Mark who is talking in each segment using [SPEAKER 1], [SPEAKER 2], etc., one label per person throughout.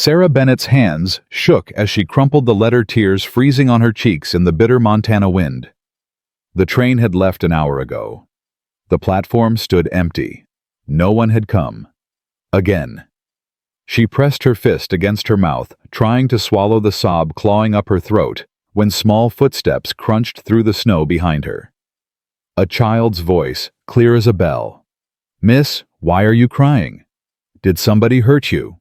[SPEAKER 1] Sarah Bennett's hands shook as she crumpled the letter, tears freezing on her cheeks in the bitter Montana wind. The train had left an hour ago. The platform stood empty. No one had come. Again. She pressed her fist against her mouth, trying to swallow the sob clawing up her throat, when small footsteps crunched through the snow behind her. A child's voice, clear as a bell. "Miss, why are you crying? Did somebody hurt you?"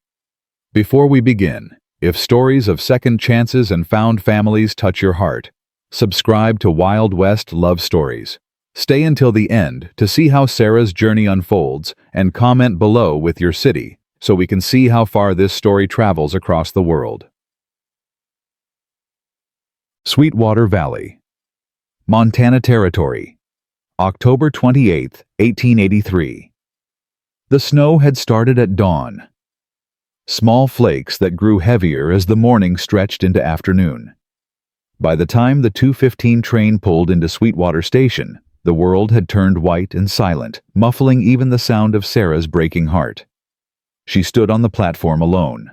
[SPEAKER 1] Before we begin, if stories of second chances and found families touch your heart, subscribe to Wild West Love Stories. Stay until the end to see how Sarah's journey unfolds, and comment below with your city so we can see how far this story travels across the world. Sweetwater Valley, Montana Territory, October 28, 1883. The snow had started at dawn. Small flakes that grew heavier as the morning stretched into afternoon. By the time the 2:15 train pulled into Sweetwater Station, the world had turned white and silent, muffling even the sound of Sarah's breaking heart. She stood on the platform alone.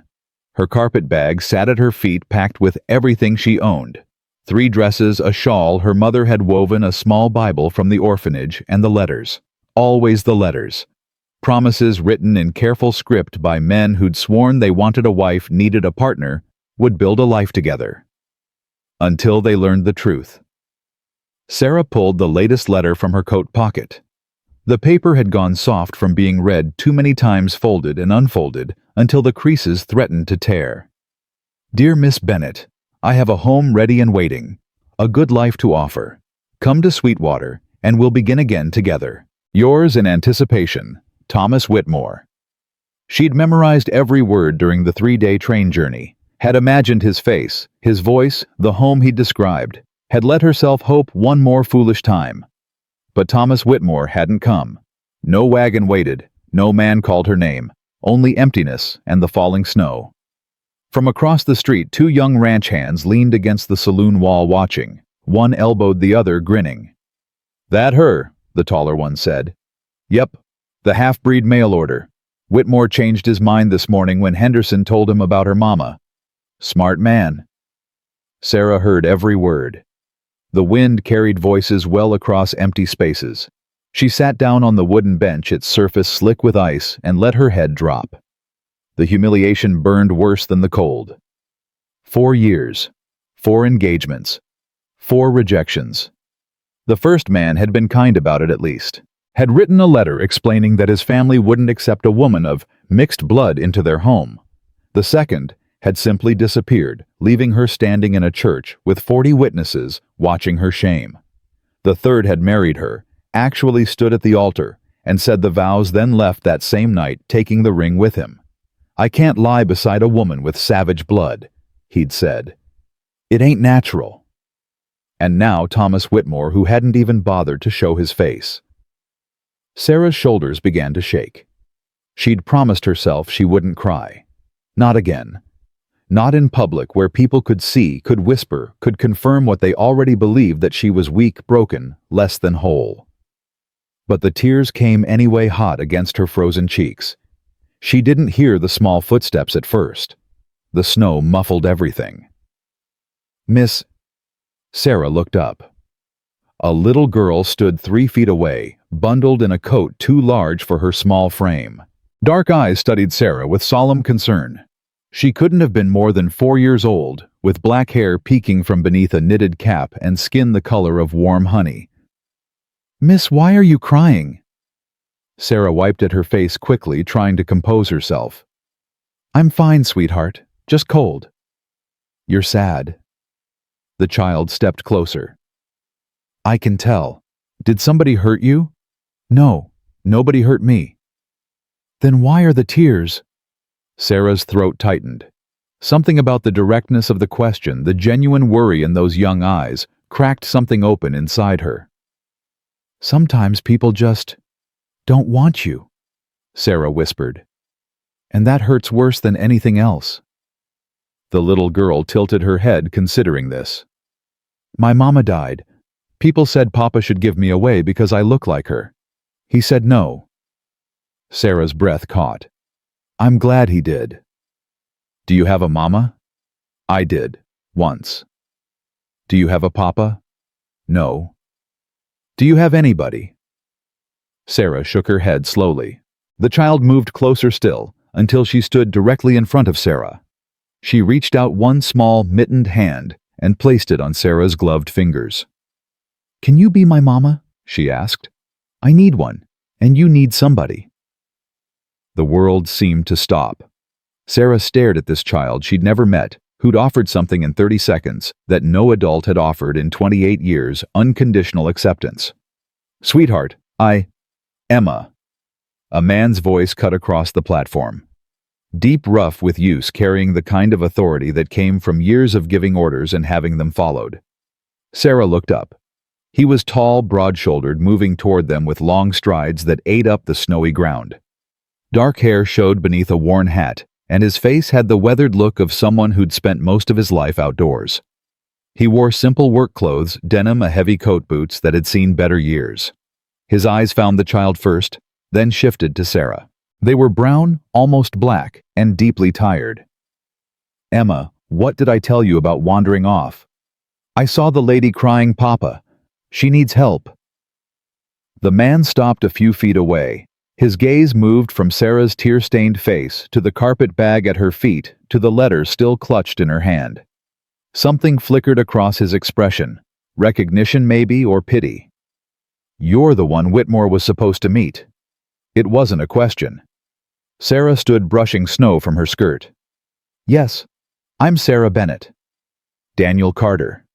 [SPEAKER 1] Her carpet bag sat at her feet, packed with everything she owned. 3 dresses, a shawl her mother had woven, a small Bible from the orphanage, and the letters. Always the letters. Promises written in careful script by men who'd sworn they wanted a wife, needed a partner, would build a life together. Until they learned the truth. Sarah pulled the latest letter from her coat pocket. The paper had gone soft from being read too many times, folded and unfolded, until the creases threatened to tear. "Dear Miss Bennett, I have a home ready and waiting, a good life to offer. Come to Sweetwater, and we'll begin again together. Yours in anticipation, Thomas Whitmore." She'd memorized every word during the 3-day train journey, had imagined his face, his voice, the home he'd described, had let herself hope one more foolish time. But Thomas Whitmore hadn't come. No wagon waited, no man called her name, only emptiness and the falling snow. From across the street, 2 young ranch hands leaned against the saloon wall watching. One elbowed the other, grinning. "That her?" the taller one said. "Yep, the half-breed mail order. Whitmore changed his mind this morning when Henderson told him about her mama. Smart man." Sarah heard every word. The wind carried voices well across empty spaces. She sat down on the wooden bench, its surface slick with ice, and let her head drop. The humiliation burned worse than the cold. 4 years, 4 engagements, 4 rejections. The first man had been kind about it at least. Had written a letter explaining that his family wouldn't accept a woman of mixed blood into their home. The second had simply disappeared, leaving her standing in a church with 40 witnesses watching her shame. The third had married her, actually stood at the altar, and said the vows, then left that same night, taking the ring with him. "I can't lie beside a woman with savage blood," he'd said. "It ain't natural." And now Thomas Whitmore, who hadn't even bothered to show his face. Sarah's shoulders began to shake. She'd promised herself she wouldn't cry. Not again. Not in public, where people could see, could whisper, could confirm what they already believed, that she was weak, broken, less than whole. But the tears came anyway, hot against her frozen cheeks. She didn't hear the small footsteps at first. The snow muffled everything. "Miss..." Sarah looked up. A little girl stood 3 feet away, bundled in a coat too large for her small frame. Dark eyes studied Sarah with solemn concern. She couldn't have been more than 4 years old, with black hair peeking from beneath a knitted cap and skin the color of warm honey. "Miss, why are you crying?" Sarah wiped at her face quickly, trying to compose herself. "I'm fine, sweetheart. Just cold." "You're sad." The child stepped closer. "I can tell. Did somebody hurt you?" "No, nobody hurt me." "Then why are the tears?" Sarah's throat tightened. Something about the directness of the question, the genuine worry in those young eyes, cracked something open inside her. "Sometimes people just don't want you," Sarah whispered. "And that hurts worse than anything else." The little girl tilted her head, considering this. "My mama died. People said Papa should give me away because I look like her. He said no." Sarah's breath caught. "I'm glad he did." Do you have a mama? I did, once. Do you have a papa? No. Do you have anybody? Sarah shook her head slowly. The child moved closer still, until she stood directly in front of Sarah. She reached out one small, mittened hand and placed it on Sarah's gloved fingers. Can you be my mama? She asked. I need one, and you need somebody. The world seemed to stop. Sarah stared at this child she'd never met, who'd offered something in 30 seconds that no adult had offered in 28 years: unconditional acceptance. Sweetheart, Emma. A man's voice cut across the platform. Deep, rough with use, carrying the kind of authority that came from years of giving orders and having them followed. Sarah looked up. He was tall, broad-shouldered, moving toward them with long strides that ate up the snowy ground. Dark hair showed beneath a worn hat, and his face had the weathered look of someone who'd spent most of his life outdoors. He wore simple work clothes, denim, a heavy coat, boots that had seen better years. His eyes found the child first, then shifted to Sarah. They were brown, almost black, and deeply tired. Emma, what did I tell you about wandering off? I saw the lady crying, Papa. She needs help. The man stopped a few feet away. His gaze moved from Sarah's tear-stained face to the carpet bag at her feet to the letter still clutched in her hand. Something flickered across his expression. Recognition maybe, or pity. You're the one Whitmore was supposed to meet. It wasn't a question. Sarah stood brushing snow from her skirt. Yes, I'm Sarah Bennett. Daniel Carter.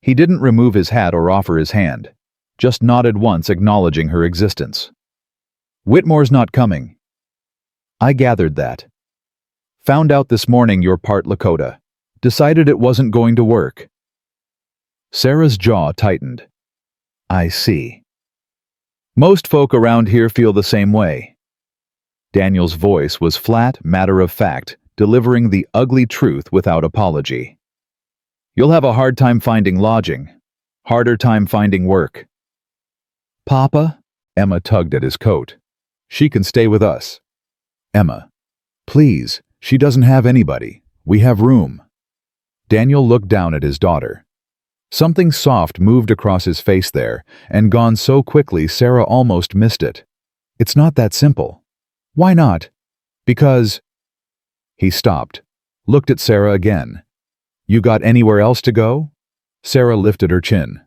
[SPEAKER 1] He didn't remove his hat or offer his hand, just nodded once, acknowledging her existence. Whitmore's not coming. I gathered that. Found out this morning you're part Lakota. Decided it wasn't going to work. Sarah's jaw tightened. I see. Most folk around here feel the same way. Daniel's voice was flat, matter-of-fact, delivering the ugly truth without apology. You'll have a hard time finding lodging. Harder time finding work. Papa? Emma tugged at his coat. She can stay with us. Emma. Please, she doesn't have anybody. We have room. Daniel looked down at his daughter. Something soft moved across his face there, and gone so quickly Sarah almost missed it. It's not that simple. Why not? Because... He stopped, looked at Sarah again. You got anywhere else to go? Sarah lifted her chin.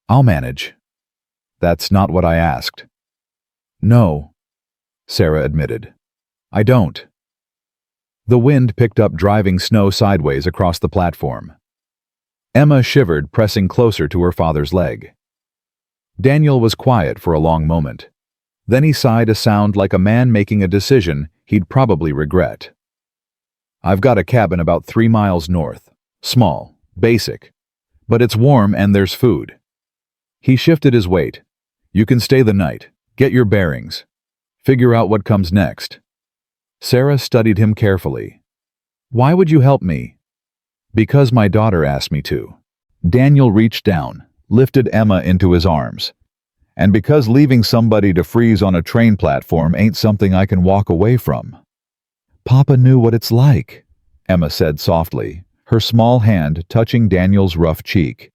[SPEAKER 1] I'll manage. That's not what I asked. No, Sarah admitted. I don't. The wind picked up, driving snow sideways across the platform. Emma shivered, pressing closer to her father's leg. Daniel was quiet for a long moment. Then he sighed, a sound like a man making a decision he'd probably regret. I've got a cabin about 3 miles north. Small, basic. But it's warm and there's food. He shifted his weight. You can stay the night, get your bearings, figure out what comes next. Sarah studied him carefully. Why would you help me? Because my daughter asked me to. Daniel reached down, lifted Emma into his arms. And because leaving somebody to freeze on a train platform ain't something I can walk away from. Papa knew what it's like, Emma said softly, her small hand touching Daniel's rough cheek.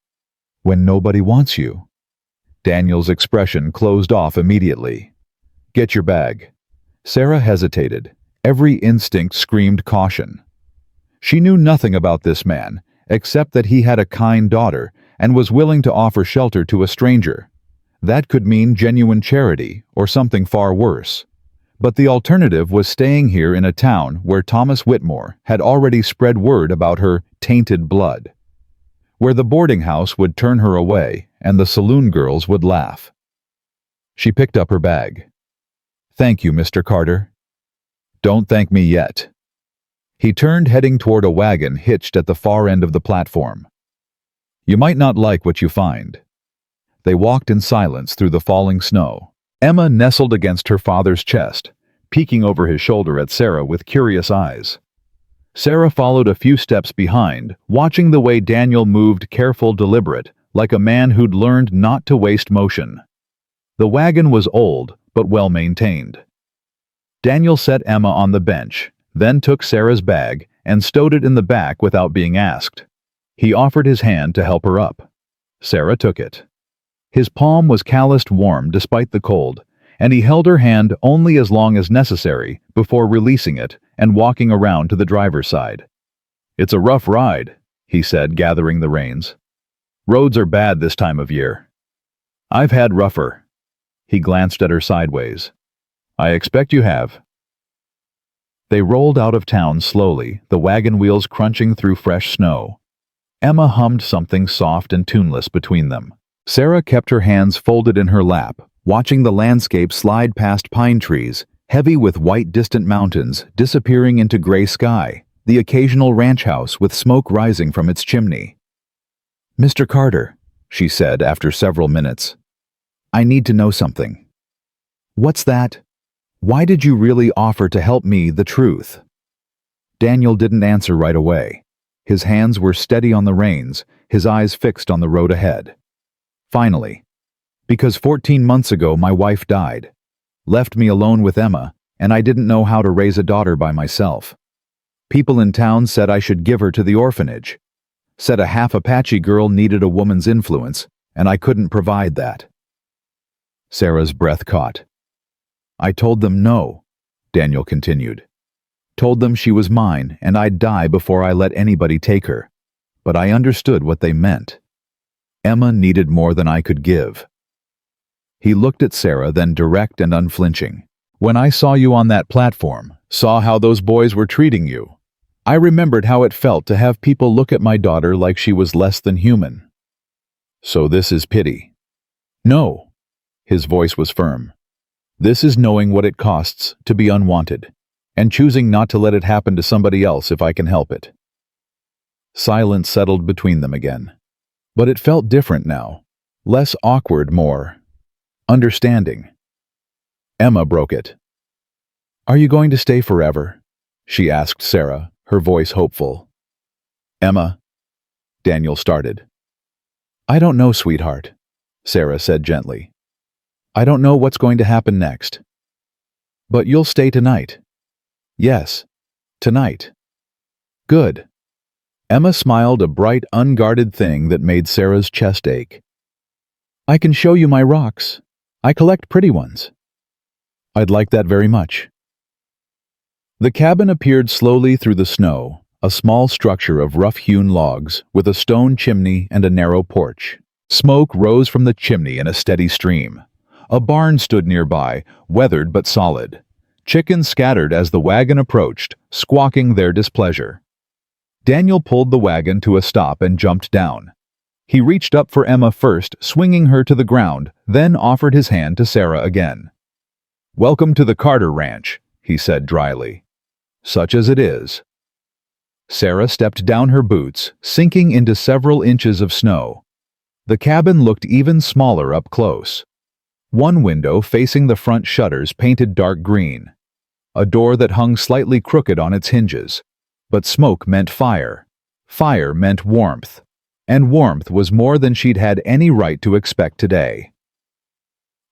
[SPEAKER 1] When nobody wants you. Daniel's expression closed off immediately. Get your bag. Sarah hesitated. Every instinct screamed caution. She knew nothing about this man, except that he had a kind daughter and was willing to offer shelter to a stranger. That could mean genuine charity or something far worse. But the alternative was staying here in a town where Thomas Whitmore had already spread word about her tainted blood, where the boarding house would turn her away and the saloon girls would laugh. She picked up her bag. Thank you, Mr. Carter. Don't thank me yet. He turned, heading toward a wagon hitched at the far end of the platform. You might not like what you find. They walked in silence through the falling snow. Emma nestled against her father's chest, peeking over his shoulder at Sarah with curious eyes. Sarah followed a few steps behind, watching the way Daniel moved, careful, deliberate, like a man who'd learned not to waste motion. The wagon was old, but well maintained. Daniel set Emma on the bench, then took Sarah's bag and stowed it in the back without being asked. He offered his hand to help her up. Sarah took it. His palm was calloused warm despite the cold, and he held her hand only as long as necessary before releasing it and walking around to the driver's side. "It's a rough ride," he said, gathering the reins. "Roads are bad this time of year." "I've had rougher." He glanced at her sideways. "I expect you have." They rolled out of town slowly, the wagon wheels crunching through fresh snow. Emma hummed something soft and tuneless between them. Sarah kept her hands folded in her lap, watching the landscape slide past pine trees, heavy with white distant mountains disappearing into gray sky, the occasional ranch house with smoke rising from its chimney. "Mr. Carter," she said after several minutes, "I need to know something." "What's that? Why did you really offer to help me the truth?" Daniel didn't answer right away. His hands were steady on the reins, his eyes fixed on the road ahead. Finally, "Because 14 months ago my wife died, left me alone with Emma, and I didn't know how to raise a daughter by myself. People in town said I should give her to the orphanage, said a half Apache girl needed a woman's influence, and I couldn't provide that." Sarah's breath caught. "I told them no," Daniel continued. "Told them she was mine and I'd die before I let anybody take her. But I understood what they meant. Emma needed more than I could give." He looked at Sarah, then direct and unflinching. "When I saw you on that platform, saw how those boys were treating you, I remembered how it felt to have people look at my daughter like she was less than human." "So this is pity?" "No." His voice was firm. "This is knowing what it costs to be unwanted, and choosing not to let it happen to somebody else if I can help it." Silence settled between them again. But it felt different now. Less awkward, more understanding. Emma broke it. "Are you going to stay forever?" she asked Sarah, her voice hopeful. "Emma," Daniel started. "I don't know, sweetheart," Sarah said gently. "I don't know what's going to happen next. But you'll stay tonight." "Yes, tonight." "Good." Emma smiled, a bright, unguarded thing that made Sarah's chest ache. "I can show you my rocks. I collect pretty ones." "I'd like that very much." The cabin appeared slowly through the snow, a small structure of rough-hewn logs with a stone chimney and a narrow porch. Smoke rose from the chimney in a steady stream. A barn stood nearby, weathered but solid. Chickens scattered as the wagon approached, squawking their displeasure. Daniel pulled the wagon to a stop and jumped down. He reached up for Emma first, swinging her to the ground, then offered his hand to Sarah again. "Welcome to the Carter Ranch," he said dryly. "Such as it is." Sarah stepped down her boots, sinking into several inches of snow. The cabin looked even smaller up close. One window facing the front shutters painted dark green. A door that hung slightly crooked on its hinges. But smoke meant fire. Fire meant warmth. And warmth was more than she'd had any right to expect today.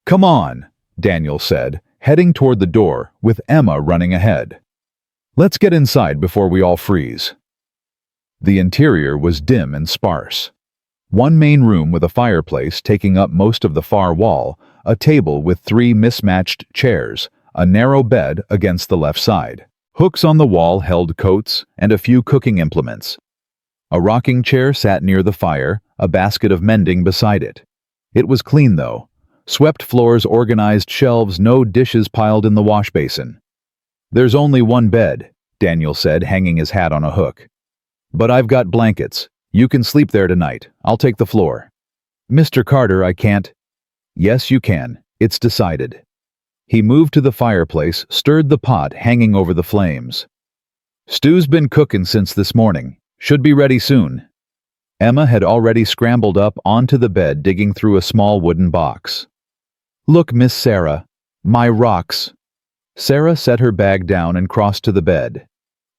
[SPEAKER 1] "Come on," Daniel said, heading toward the door, with Emma running ahead. "Let's get inside before we all freeze." The interior was dim and sparse. One main room with a fireplace taking up most of the far wall, a table with 3 mismatched chairs, a narrow bed against the left side. Hooks on the wall held coats and a few cooking implements. A rocking chair sat near the fire, a basket of mending beside it. It was clean, though. Swept floors, organized shelves, no dishes piled in the wash basin. "There's only one bed," Daniel said, hanging his hat on a hook. "But I've got blankets. You can sleep there tonight. I'll take the floor." "Mr. Carter, I can't." "Yes, you can. It's decided." He moved to the fireplace, stirred the pot hanging over the flames. "Stew's been cooking since this morning. Should be ready soon." Emma had already scrambled up onto the bed, digging through a small wooden box. "Look, Miss Sarah, my rocks." Sarah set her bag down and crossed to the bed.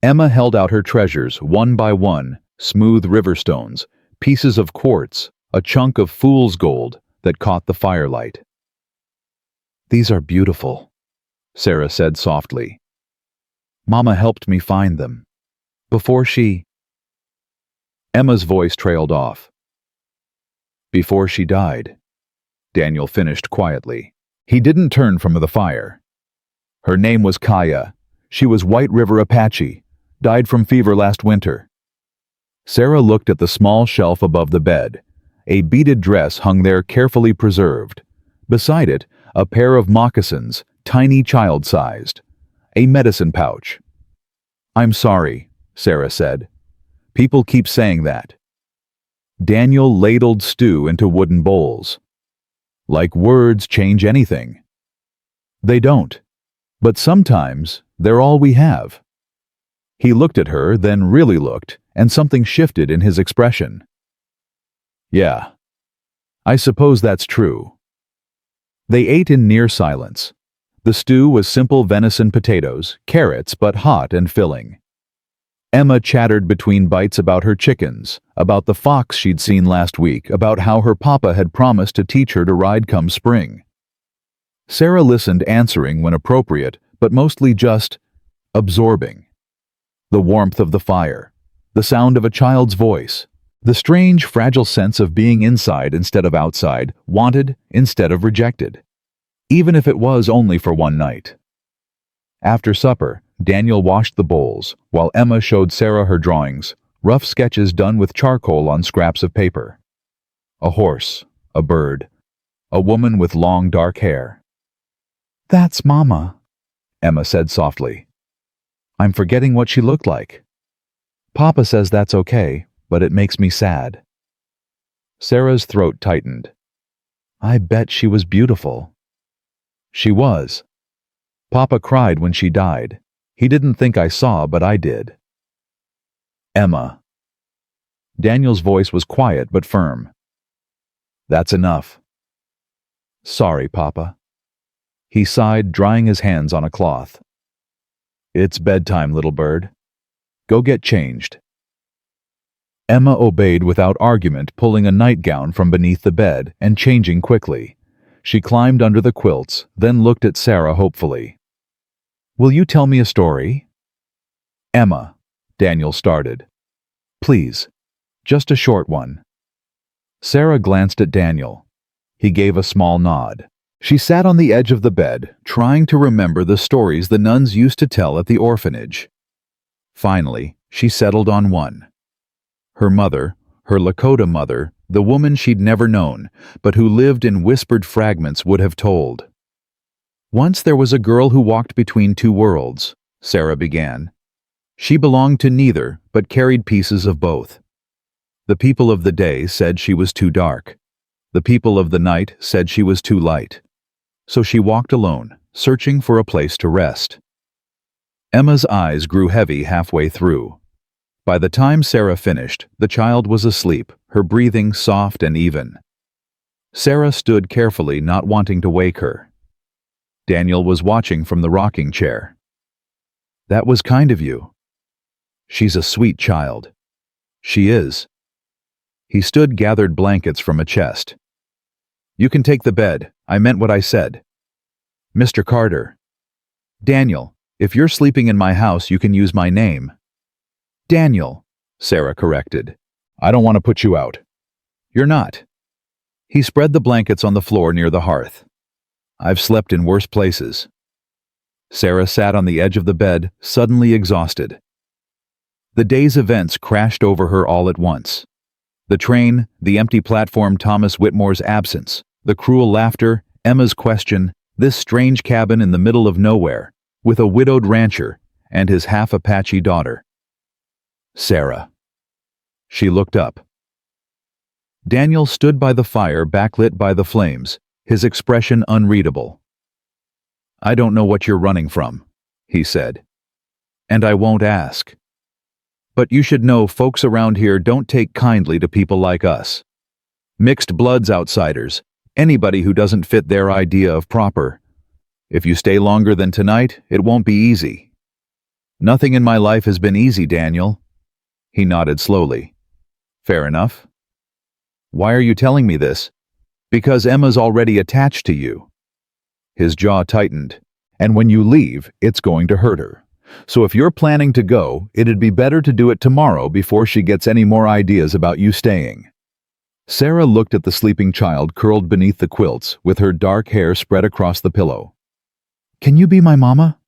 [SPEAKER 1] Emma held out her treasures, one by one, smooth river stones, pieces of quartz, a chunk of fool's gold that caught the firelight. "These are beautiful," Sarah said softly. Mama helped me find them. Before she... Emma's voice trailed off. Before she died, Daniel finished quietly. He didn't turn from the fire. Her name was Kaya. She was White River Apache, died from fever last winter. Sarah looked at the small shelf above the bed. A beaded dress hung there carefully preserved. Beside it, a pair of moccasins, tiny child-sized. A medicine pouch. "I'm sorry," Sarah said. "People keep saying that." Daniel ladled stew into wooden bowls. Like words change anything. They don't. But sometimes they're all we have. He looked at her, then really looked, and something shifted in his expression. "Yeah, I suppose that's true." They ate in near silence. The stew was simple venison potatoes, carrots, but hot and filling. Emma chattered between bites about her chickens, about the fox she'd seen last week, about how her papa had promised to teach her to ride come spring. Sarah listened, answering when appropriate, but mostly just absorbing. The warmth of the fire, the sound of a child's voice, the strange, fragile sense of being inside instead of outside, wanted instead of rejected, even if it was only for one night. After supper, Daniel washed the bowls, while Emma showed Sarah her drawings, rough sketches done with charcoal on scraps of paper. A horse, a bird, a woman with long dark hair. "That's Mama," Emma said softly. "I'm forgetting what she looked like. Papa says that's okay, but it makes me sad." Sarah's throat tightened. "I bet she was beautiful." She was. Papa cried when she died. He didn't think I saw, but I did. "Emma." Daniel's voice was quiet but firm. "That's enough." "Sorry, Papa." He sighed, drying his hands on a cloth. "It's bedtime, little bird. Go get changed." Emma obeyed without argument, pulling a nightgown from beneath the bed and changing quickly. She climbed under the quilts, then looked at Sarah hopefully. "Will you tell me a story?" "Emma," Daniel started. "Please, just a short one." Sarah glanced at Daniel. He gave a small nod. She sat on the edge of the bed, trying to remember the stories the nuns used to tell at the orphanage. Finally, she settled on one. Her mother, her Lakota mother, the woman she'd never known, but who lived in whispered fragments, would have told. "Once there was a girl who walked between two worlds," Sarah began. "She belonged to neither, but carried pieces of both. The people of the day said she was too dark. The people of the night said she was too light. So she walked alone, searching for a place to rest." Emma's eyes grew heavy halfway through. By the time Sarah finished, the child was asleep, her breathing soft and even. Sarah stood carefully, not wanting to wake her. Daniel was watching from the rocking chair. "That was kind of you." "She's a sweet child." "She is." He stood, gathered blankets from a chest. "You can take the bed. I meant what I said." "Mr. Carter." "Daniel, if you're sleeping in my house, you can use my name." "Daniel," Sarah corrected. "I don't want to put you out." "You're not." He spread the blankets on the floor near the hearth. "I've slept in worse places." Sarah sat on the edge of the bed, suddenly exhausted. The day's events crashed over her all at once. The train, the empty platform, Thomas Whitmore's absence, the cruel laughter, Emma's question, this strange cabin in the middle of nowhere, with a widowed rancher and his half-Apache daughter. Sarah. She looked up. Daniel stood by the fire, backlit by the flames, his expression unreadable. "I don't know what you're running from," he said. "And I won't ask. But you should know folks around here don't take kindly to people like us. Mixed bloods, outsiders, anybody who doesn't fit their idea of proper. If you stay longer than tonight, it won't be easy." "Nothing in my life has been easy, Daniel." He nodded slowly. "Fair enough." "Why are you telling me this?" "Because Emma's already attached to you." His jaw tightened. "And when you leave, it's going to hurt her. So if you're planning to go, it'd be better to do it tomorrow before she gets any more ideas about you staying." Sarah looked at the sleeping child curled beneath the quilts with her dark hair spread across the pillow. "Can you be my mama?"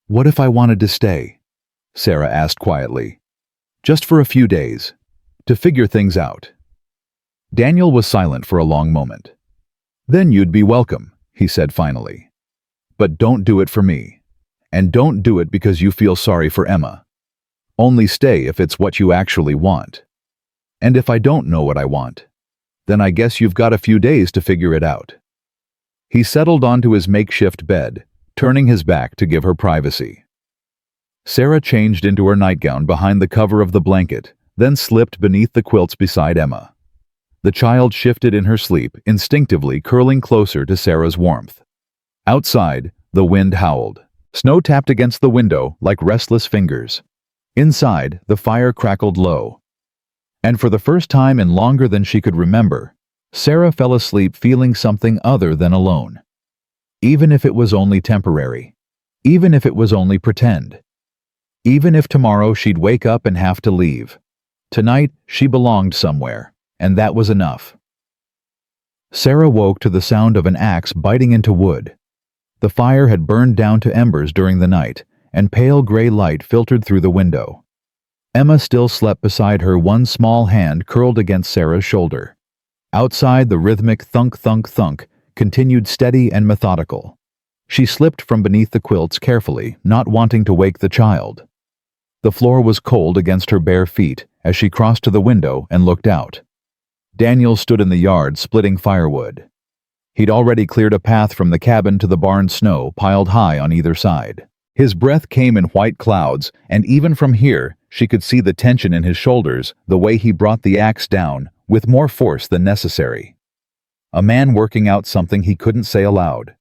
[SPEAKER 1] "What if I wanted to stay?" Sarah asked quietly. "Just for a few days, to figure things out." Daniel was silent for a long moment. "Then you'd be welcome," he said finally. "But don't do it for me. And don't do it because you feel sorry for Emma. Only stay if it's what you actually want. And if I don't know what I want, then I guess you've got a few days to figure it out." He settled onto his makeshift bed, turning his back to give her privacy. Sarah changed into her nightgown behind the cover of the blanket, then slipped beneath the quilts beside Emma. The child shifted in her sleep, instinctively curling closer to Sarah's warmth. Outside, the wind howled. Snow tapped against the window like restless fingers. Inside, the fire crackled low. And for the first time in longer than she could remember, Sarah fell asleep feeling something other than alone. Even if it was only temporary. Even if it was only pretend. Even if tomorrow she'd wake up and have to leave. Tonight, she belonged somewhere, and that was enough. Sarah woke to the sound of an axe biting into wood. The fire had burned down to embers during the night, and pale gray light filtered through the window. Emma still slept beside her, one small hand curled against Sarah's shoulder. Outside, the rhythmic thunk-thunk-thunk continued steady and methodical. She slipped from beneath the quilts carefully, not wanting to wake the child. The floor was cold against her bare feet as she crossed to the window and looked out. Daniel stood in the yard splitting firewood. He'd already cleared a path from the cabin to the barn, snow piled high on either side. His breath came in white clouds, and even from here, she could see the tension in his shoulders, the way he brought the axe down, with more force than necessary. A man working out something he couldn't say aloud.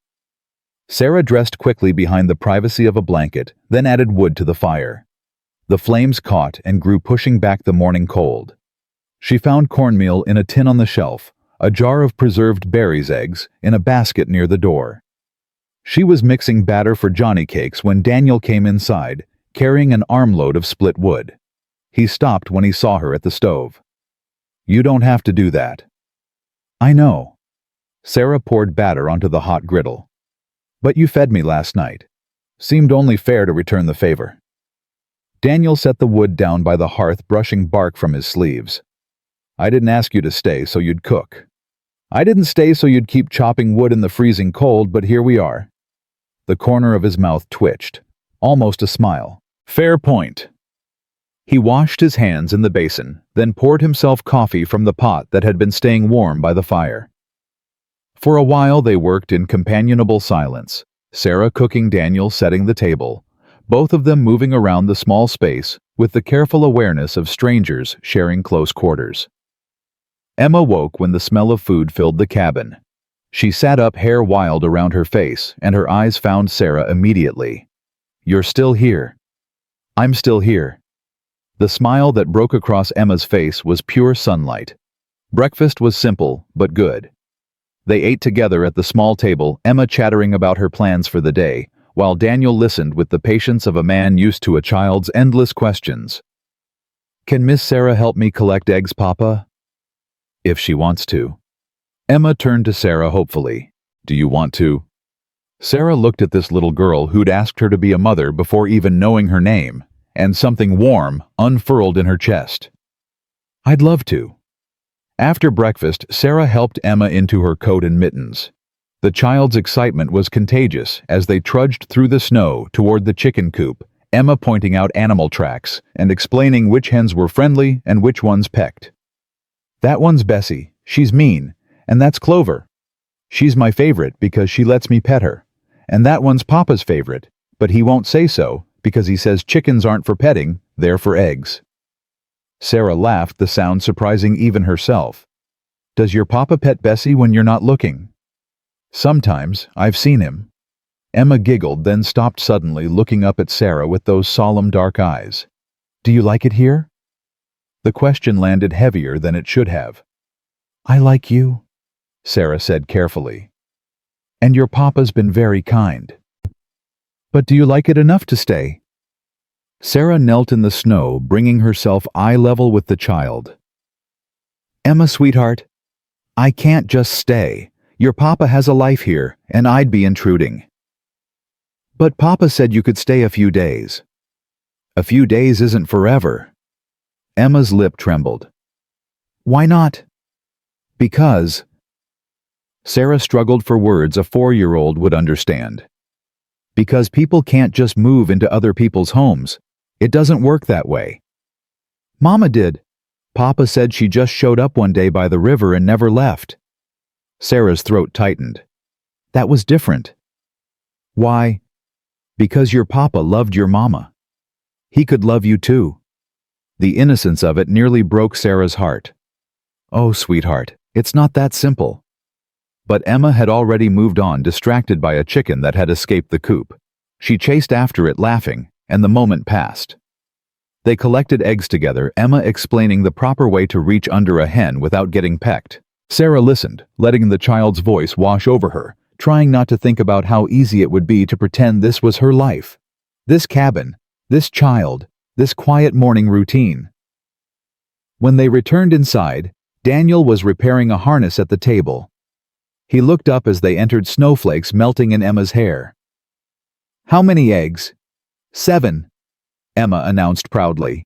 [SPEAKER 1] Sarah dressed quickly behind the privacy of a blanket, then added wood to the fire. The flames caught and grew, pushing back the morning cold. She found cornmeal in a tin on the shelf, a jar of preserved berries, eggs in a basket near the door. She was mixing batter for Johnny cakes when Daniel came inside, carrying an armload of split wood. He stopped when he saw her at the stove. "You don't have to do that." "I know." Sarah poured batter onto the hot griddle. "But you fed me last night. Seemed only fair to return the favor." Daniel set the wood down by the hearth, brushing bark from his sleeves. "I didn't ask you to stay so you'd cook. I didn't stay so you'd keep chopping wood in the freezing cold, but here we are." The corner of his mouth twitched, almost a smile. "Fair point." He washed his hands in the basin, then poured himself coffee from the pot that had been staying warm by the fire. For a while they worked in companionable silence, Sarah cooking, Daniel setting the table, both of them moving around the small space with the careful awareness of strangers sharing close quarters. Emma woke when the smell of food filled the cabin. She sat up, hair wild around her face, and her eyes found Sarah immediately. "You're still here." "I'm still here." The smile that broke across Emma's face was pure sunlight. Breakfast was simple, but good. They ate together at the small table, Emma chattering about her plans for the day, while Daniel listened with the patience of a man used to a child's endless questions. "Can Miss Sarah help me collect eggs, Papa?" "If she wants to." Emma turned to Sarah hopefully. "Do you want to?" Sarah looked at this little girl who'd asked her to be a mother before even knowing her name, and something warm unfurled in her chest. "I'd love to." After breakfast, Sarah helped Emma into her coat and mittens. The child's excitement was contagious as they trudged through the snow toward the chicken coop, Emma pointing out animal tracks and explaining which hens were friendly and which ones pecked. "That one's Bessie, she's mean, and that's Clover. She's my favorite because she lets me pet her. And that one's Papa's favorite, but he won't say so because he says chickens aren't for petting, they're for eggs." Sarah laughed, the sound surprising even herself. "Does your Papa pet Bessie when you're not looking?" "Sometimes, I've seen him." Emma giggled, then stopped suddenly, looking up at Sarah with those solemn dark eyes. "Do you like it here?" The question landed heavier than it should have. "I like you," Sarah said carefully. "And your Papa's been very kind." "But do you like it enough to stay?" Sarah knelt in the snow, bringing herself eye level with the child. "Emma, sweetheart, I can't just stay. Your papa has a life here, and I'd be intruding." "But Papa said you could stay a few days." "A few days isn't forever." Emma's lip trembled. "Why not?" "Because—" Sarah struggled for words a 4-year-old would understand. "Because people can't just move into other people's homes. It doesn't work that way." "Mama did. Papa said she just showed up one day by the river and never left." Sarah's throat tightened. "That was different." "Why?" "Because your papa loved your mama. He could love you too." The innocence of it nearly broke Sarah's heart. "Oh, sweetheart, it's not that simple." But Emma had already moved on, distracted by a chicken that had escaped the coop. She chased after it, laughing, and the moment passed. They collected eggs together, Emma explaining the proper way to reach under a hen without getting pecked. Sarah listened, letting the child's voice wash over her, trying not to think about how easy it would be to pretend this was her life. This cabin, this child, this quiet morning routine. When they returned inside, Daniel was repairing a harness at the table. He looked up as they entered, snowflakes melting in Emma's hair. "How many eggs?" "7," Emma announced proudly.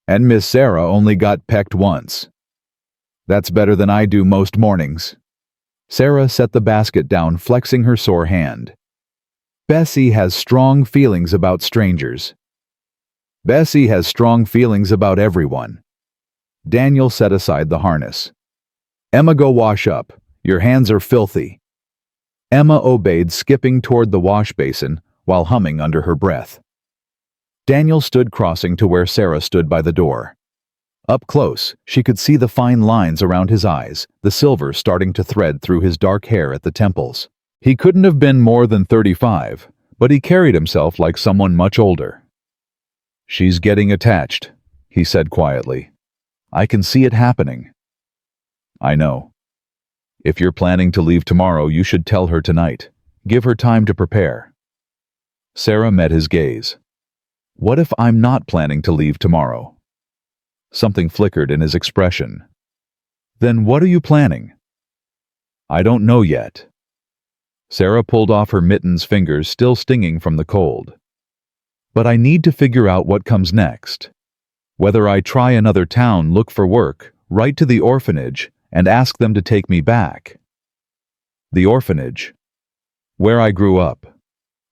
[SPEAKER 1] "And Miss Sarah only got pecked once." "That's better than I do most mornings." Sarah set the basket down, flexing her sore hand. "Bessie has strong feelings about strangers." "Bessie has strong feelings about everyone." Daniel set aside the harness. "Emma, go wash up. Your hands are filthy." Emma obeyed, skipping toward the wash basin while humming under her breath. Daniel stood crossing to where Sarah stood by the door. Up close, she could see the fine lines around his eyes, the silver starting to thread through his dark hair at the temples. He couldn't have been more than 35, but he carried himself like someone much older. "She's getting attached," he said quietly. "I can see it happening." "I know. If you're planning to leave tomorrow, you should tell her tonight. Give her time to prepare." Sarah met his gaze. "What if I'm not planning to leave tomorrow?" Something flickered in his expression. "Then what are you planning?" "I don't know yet." Sarah pulled off her mittens, fingers still stinging from the cold. "But I need to figure out what comes next. Whether I try another town, look for work, write to the orphanage, and ask them to take me back." "The orphanage?" "Where I grew up.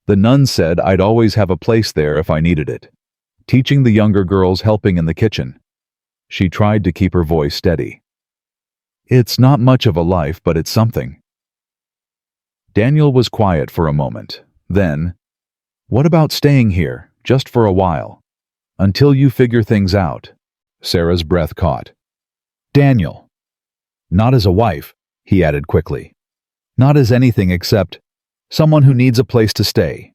[SPEAKER 1] The nuns said I'd always have a place there if I needed it. Teaching the younger girls, helping in the kitchen." She tried to keep her voice steady. "It's not much of a life, but it's something." Daniel was quiet for a moment. Then, "What about staying here, just for a while? Until you figure things out?" Sarah's breath caught. "Daniel." "Not as a wife," he added quickly. "Not as anything except someone who needs a place to stay.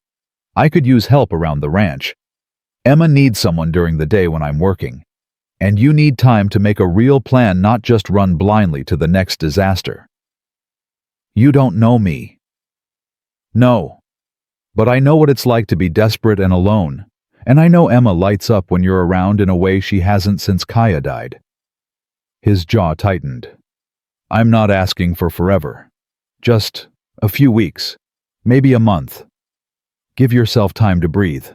[SPEAKER 1] I could use help around the ranch. Emma needs someone during the day when I'm working. And you need time to make a real plan, not just run blindly to the next disaster." "You don't know me." "No. But I know what it's like to be desperate and alone. And I know Emma lights up when you're around in a way she hasn't since Kaya died." His jaw tightened. "I'm not asking for forever. Just a few weeks. Maybe a month. Give yourself time to breathe."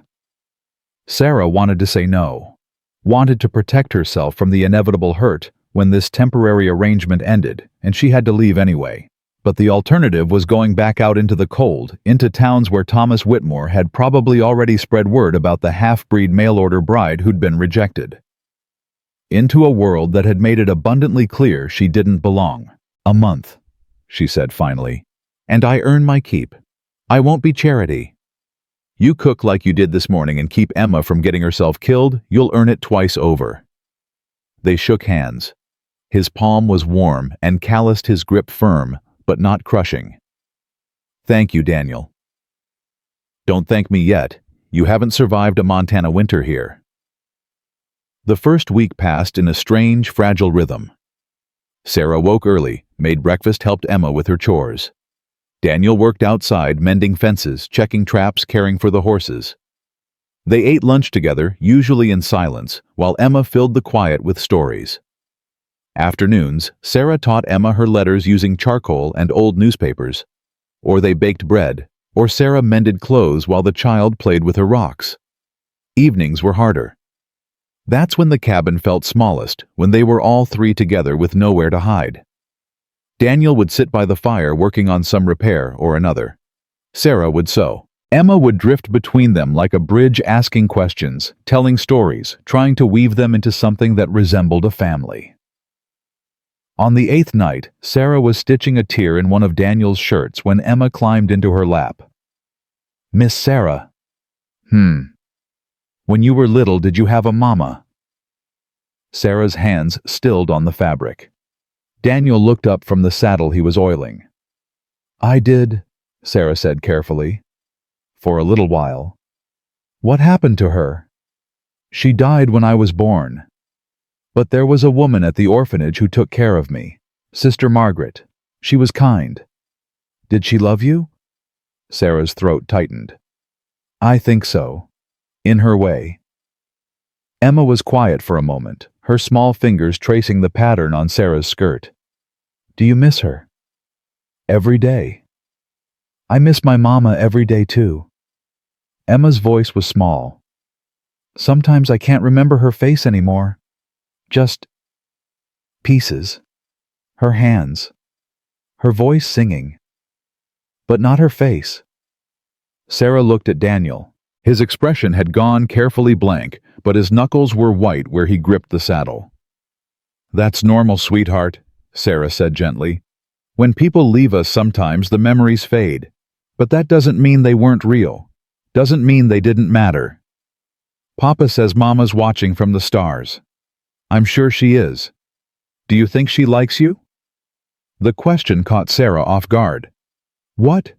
[SPEAKER 1] Sarah wanted to say no, wanted to protect herself from the inevitable hurt when this temporary arrangement ended, and she had to leave anyway. But the alternative was going back out into the cold, into towns where Thomas Whitmore had probably already spread word about the half-breed mail-order bride who'd been rejected. Into a world that had made it abundantly clear she didn't belong. "A month," she said finally. "And I earn my keep. I won't be charity. You cook like you did this morning and keep Emma from getting herself killed, you'll earn it twice over." They shook hands. His palm was warm and calloused, his grip firm, but not crushing. "Thank you, Daniel." "Don't thank me yet. You haven't survived a Montana winter here." The first week passed in a strange, fragile rhythm. Sarah woke early, made breakfast, helped Emma with her chores. Daniel worked outside, mending fences, checking traps, caring for the horses. They ate lunch together, usually in silence, while Emma filled the quiet with stories. Afternoons, Sarah taught Emma her letters using charcoal and old newspapers, or they baked bread, or Sarah mended clothes while the child played with her rocks. Evenings were harder. That's when the cabin felt smallest, when they were all three together with nowhere to hide. Daniel would sit by the fire working on some repair or another. Sarah would sew. Emma would drift between them like a bridge, asking questions, telling stories, trying to weave them into something that resembled a family. On the 8th night, Sarah was stitching a tear in one of Daniel's shirts when Emma climbed into her lap. "Miss Sarah." "When you were little, did you have a mama?" Sarah's hands stilled on the fabric. Daniel looked up from the saddle he was oiling. "I did," Sarah said carefully. "For a little while." "What happened to her?" "She died when I was born. But there was a woman at the orphanage who took care of me, Sister Margaret. She was kind." "Did she love you?" Sarah's throat tightened. "I think so. In her way." Emma was quiet for a moment, her small fingers tracing the pattern on Sarah's skirt. "Do you miss her?" "Every day." "I miss my mama every day too." Emma's voice was small. "Sometimes I can't remember her face anymore. Just pieces. Her hands. Her voice singing. But not her face." Sarah looked at Daniel. His expression had gone carefully blank, but his knuckles were white where he gripped the saddle. "That's normal, sweetheart," Sarah said gently. "When people leave us, sometimes the memories fade. But that doesn't mean they weren't real. Doesn't mean they didn't matter. Papa says Mama's watching from the stars. I'm sure she is. Do you think she likes you?" The question caught Sarah off guard. "What?"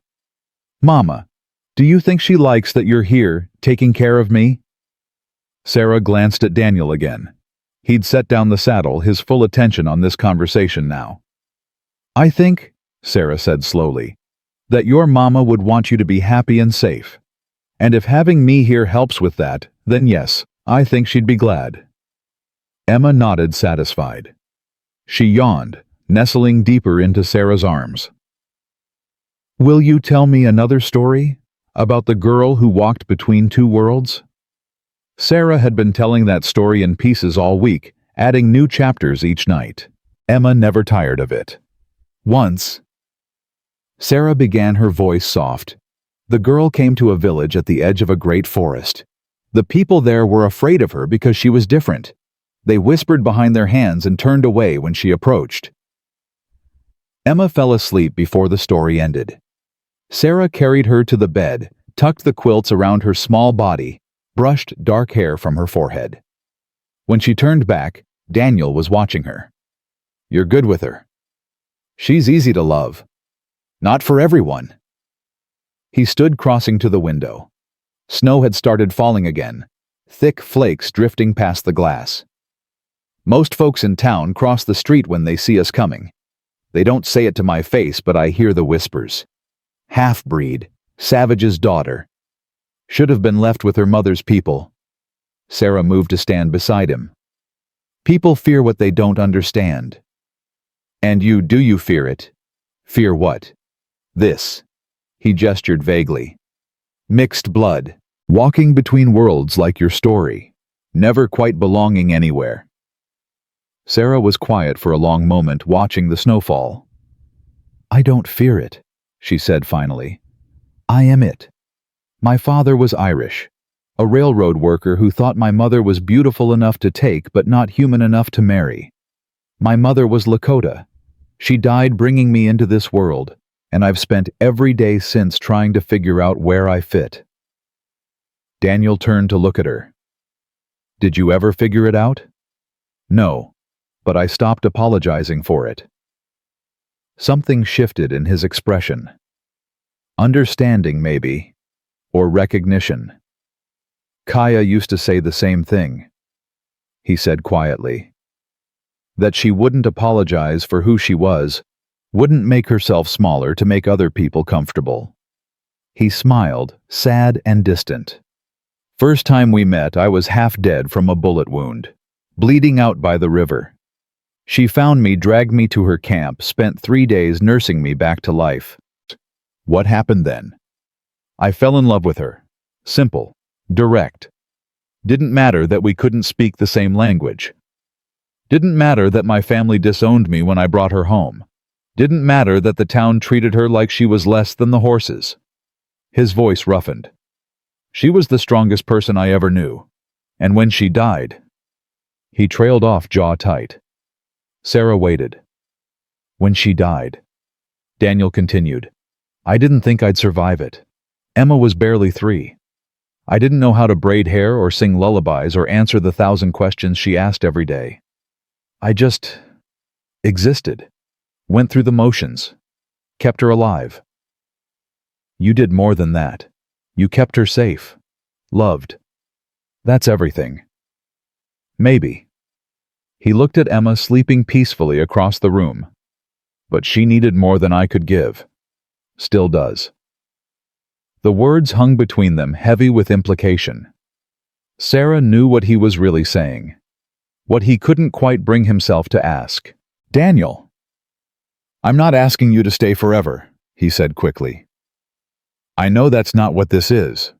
[SPEAKER 1] "Mama, do you think she likes that you're here, taking care of me?" Sarah glanced at Daniel again. He'd set down the saddle, his full attention on this conversation now. "I think," Sarah said slowly, "that your mama would want you to be happy and safe. And if having me here helps with that, then yes, I think she'd be glad." Emma nodded, satisfied. She yawned, nestling deeper into Sarah's arms. "Will you tell me another story? About the girl who walked between two worlds?" Sarah had been telling that story in pieces all week, adding new chapters each night. Emma never tired of it. Once, Sarah began, her voice soft. The girl came to a village at the edge of a great forest. The people there were afraid of her because she was different. They whispered behind their hands and turned away when she approached. Emma fell asleep before the story ended. Sarah carried her to the bed, tucked the quilts around her small body, brushed dark hair from her forehead. When she turned back, Daniel was watching her. "You're good with her." "She's easy to love." "Not for everyone." He stood crossing to the window. Snow had started falling again, thick flakes drifting past the glass. "Most folks in town cross the street when they see us coming. They don't say it to my face, but I hear the whispers. Half-breed, savage's daughter. Should have been left with her mother's people." Sarah moved to stand beside him. "People fear what they don't understand." "And do you fear it?" "Fear what?" "This." He gestured vaguely. "Mixed blood, walking between worlds like your story, never quite belonging anywhere." Sarah was quiet for a long moment, watching the snowfall. "I don't fear it," she said finally. "I am it. My father was Irish, a railroad worker who thought my mother was beautiful enough to take but not human enough to marry. My mother was Lakota. She died bringing me into this world, and I've spent every day since trying to figure out where I fit." Daniel turned to look at her. "Did you ever figure it out?" "No. But I stopped apologizing for it." Something shifted in his expression. Understanding, maybe, or recognition. "Kaya used to say the same thing," he said quietly. "That she wouldn't apologize for who she was, wouldn't make herself smaller to make other people comfortable." He smiled, sad and distant. First time we met, I was half dead from a bullet wound, bleeding out by the river. She found me, dragged me to her camp, spent 3 days nursing me back to life. What happened then? I fell in love with her. Simple. Direct. Didn't matter that we couldn't speak the same language. Didn't matter that my family disowned me when I brought her home. Didn't matter that the town treated her like she was less than the horses. His voice roughened. She was the strongest person I ever knew. And when she died... He trailed off, jaw tight. Sarah waited. When she died, Daniel continued, I didn't think I'd survive it. Emma was barely 3. I didn't know how to braid hair or sing lullabies or answer the 1,000 questions she asked every day. I just existed, went through the motions, kept her alive. You did more than that. You kept her safe, loved. That's everything. Maybe. He looked at Emma sleeping peacefully across the room. But she needed more than I could give. Still does. The words hung between them, heavy with implication. Sarah knew what he was really saying. What he couldn't quite bring himself to ask. Daniel. I'm not asking you to stay forever, he said quickly. I know that's not what this is.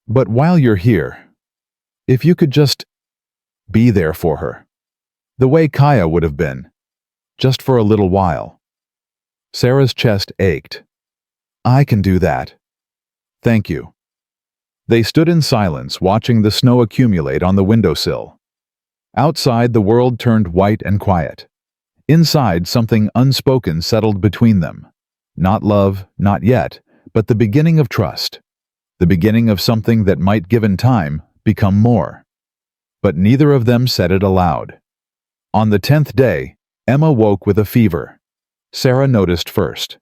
[SPEAKER 1] But while you're here, if you could just be there for her. The way Kaya would have been. Just for a little while. Sarah's chest ached. I can do that. Thank you. They stood in silence, watching the snow accumulate on the windowsill. Outside, the world turned white and quiet. Inside, something unspoken settled between them. Not love, not yet, but the beginning of trust. The beginning of something that might, given time, become more. But neither of them said it aloud. On the 10th day, Emma woke with a fever. Sarah noticed first.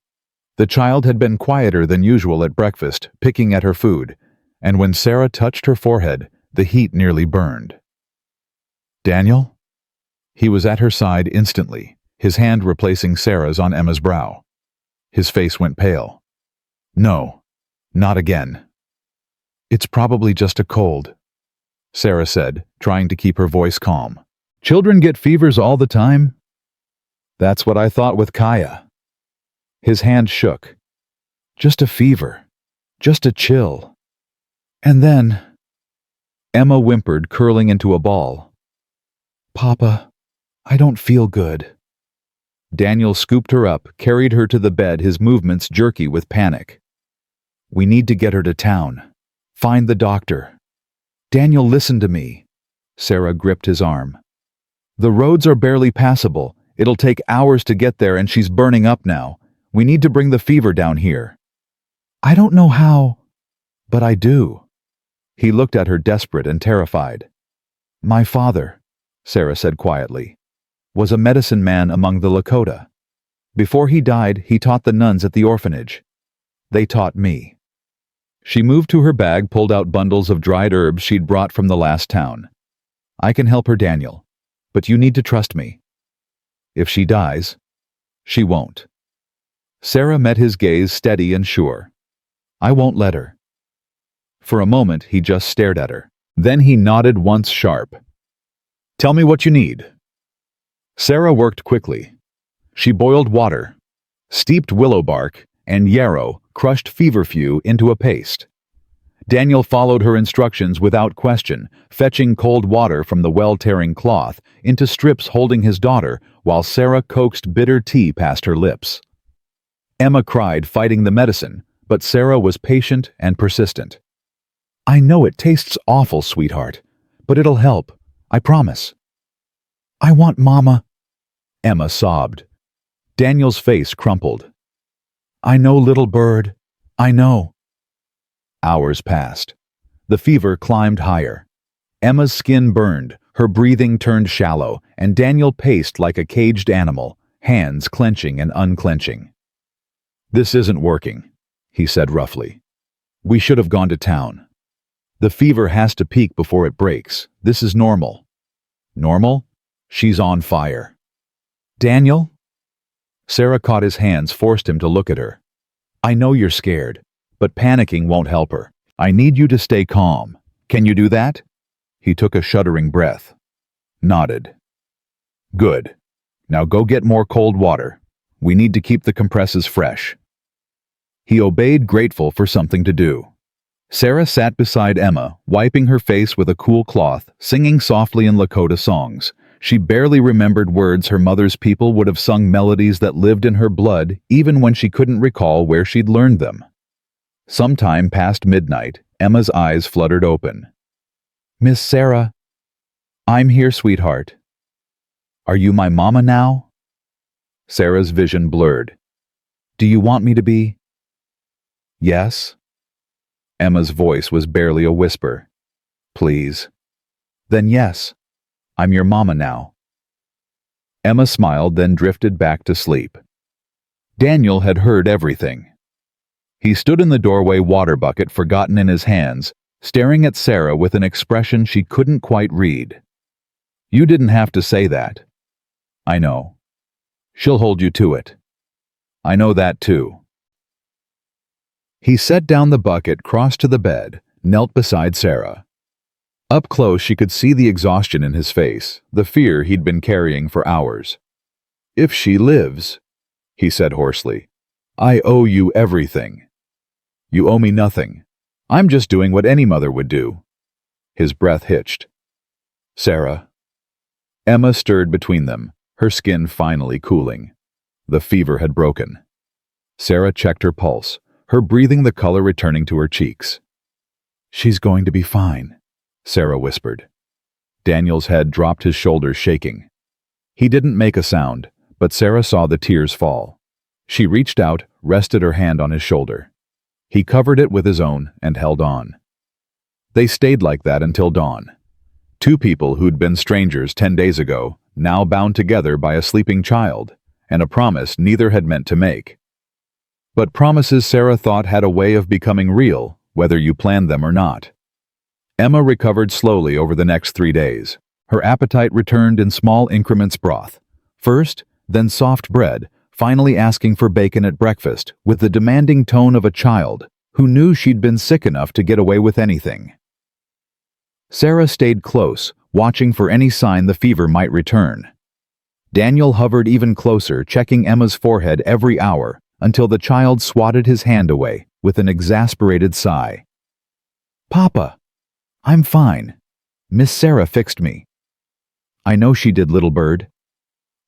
[SPEAKER 1] The child had been quieter than usual at breakfast, picking at her food, and when Sarah touched her forehead, the heat nearly burned. Daniel? He was at her side instantly, his hand replacing Sarah's on Emma's brow. His face went pale. No, not again. It's probably just a cold, Sarah said, trying to keep her voice calm. Children get fevers all the time? That's what I thought with Kaya. His hand shook. Just a fever. Just a chill. And then... Emma whimpered, curling into a ball. Papa, I don't feel good. Daniel scooped her up, carried her to the bed, his movements jerky with panic. We need to get her to town. Find the doctor. Daniel, listen to me. Sarah gripped his arm. The roads are barely passable. It'll take hours to get there and she's burning up now. We need to bring the fever down here. I don't know how, but I do. He looked at her desperate and terrified. My father, Sarah said quietly, was a medicine man among the Lakota. Before he died, he taught the nuns at the orphanage. They taught me. She moved to her bag, pulled out bundles of dried herbs she'd brought from the last town. I can help her, Daniel, but you need to trust me. If she dies, she won't. Sarah met his gaze, steady and sure. I won't let her. For a moment, he just stared at her. Then he nodded once sharp. Tell me what you need. Sarah worked quickly. She boiled water, steeped willow bark, and yarrow, crushed feverfew into a paste. Daniel followed her instructions without question, fetching cold water from the well-tearing cloth into strips holding his daughter, while Sarah coaxed bitter tea past her lips. Emma cried, fighting the medicine, but Sarah was patient and persistent. I know it tastes awful, sweetheart, but it'll help. I promise. I want Mama. Emma sobbed. Daniel's face crumpled. I know, little bird. I know. Hours passed. The fever climbed higher. Emma's skin burned, her breathing turned shallow, and Daniel paced like a caged animal, hands clenching and unclenching. This isn't working, he said roughly. We should have gone to town. The fever has to peak before it breaks. This is normal. Normal? She's on fire. Daniel? Sarah caught his hands, forced him to look at her. I know you're scared, but panicking won't help her. I need you to stay calm. Can you do that? He took a shuddering breath. Nodded. Good. Now go get more cold water. We need to keep the compresses fresh. He obeyed, grateful for something to do. Sarah sat beside Emma, wiping her face with a cool cloth, singing softly in Lakota songs. She barely remembered words her mother's people would have sung, melodies that lived in her blood even when she couldn't recall where she'd learned them. Sometime past midnight, Emma's eyes fluttered open. Miss Sarah. I'm here, sweetheart. Are you my mama now? Sarah's vision blurred. Do you want me to be? Yes. Emma's voice was barely a whisper. Please. Then yes. I'm your mama now. Emma smiled, then drifted back to sleep. Daniel had heard everything. He stood in the doorway, water bucket forgotten in his hands, staring at Sarah with an expression she couldn't quite read. You didn't have to say that. I know. She'll hold you to it. I know that too. He set down the bucket, crossed to the bed, knelt beside Sarah. Up close she could see the exhaustion in his face, the fear he'd been carrying for hours. If she lives, he said hoarsely, I owe you everything. You owe me nothing. I'm just doing what any mother would do. His breath hitched. Sarah. Emma stirred between them, her skin finally cooling. The fever had broken. Sarah checked her pulse, her breathing the color returning to her cheeks. She's going to be fine, Sarah whispered. Daniel's head dropped, his shoulders shaking. He didn't make a sound, but Sarah saw the tears fall. She reached out, rested her hand on his shoulder. He covered it with his own and held on. They stayed like that until dawn. Two people who'd been strangers 10 days ago, now bound together by a sleeping child, and a promise neither had meant to make. But promises, Sarah thought, had a way of becoming real, whether you planned them or not. Emma recovered slowly over the next 3 days. Her appetite returned in small increments: broth first, then soft bread, finally asking for bacon at breakfast with the demanding tone of a child who knew she'd been sick enough to get away with anything. Sarah stayed close, watching for any sign the fever might return. Daniel hovered even closer, checking Emma's forehead every hour until the child swatted his hand away with an exasperated sigh. Papa, I'm fine. Miss Sarah fixed me. I know she did, little bird.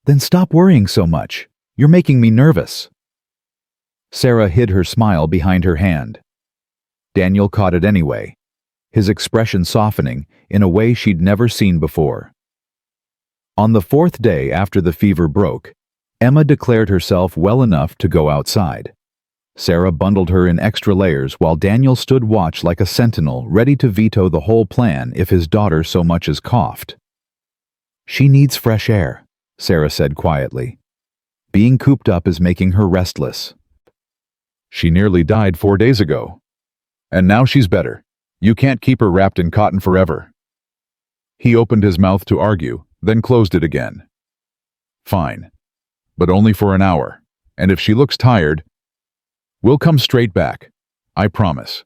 [SPEAKER 1] Then stop worrying so much. You're making me nervous. Sarah hid her smile behind her hand. Daniel caught it anyway, his expression softening in a way she'd never seen before. On the 4th day after the fever broke, Emma declared herself well enough to go outside. Sarah bundled her in extra layers while Daniel stood watch like a sentinel, ready to veto the whole plan if his daughter so much as coughed. She needs fresh air, Sarah said quietly. Being cooped up is making her restless. She nearly died 4 days ago. And now she's better. You can't keep her wrapped in cotton forever. He opened his mouth to argue, then closed it again. Fine. But only for an hour. And if she looks tired, we'll come straight back. I promise.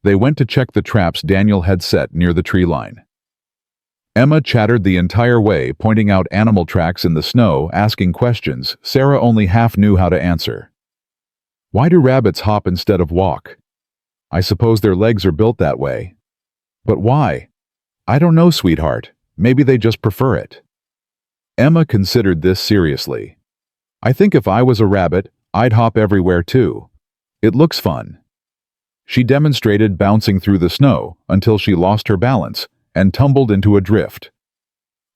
[SPEAKER 1] They went to check the traps Daniel had set near the tree line. Emma chattered the entire way, pointing out animal tracks in the snow, asking questions Sarah only half knew how to answer. Why do rabbits hop instead of walk? I suppose their legs are built that way. But why? I don't know, sweetheart. Maybe they just prefer it. Emma considered this seriously. I think if I was a rabbit, I'd hop everywhere too. It looks fun. She demonstrated bouncing through the snow until she lost her balance and tumbled into a drift.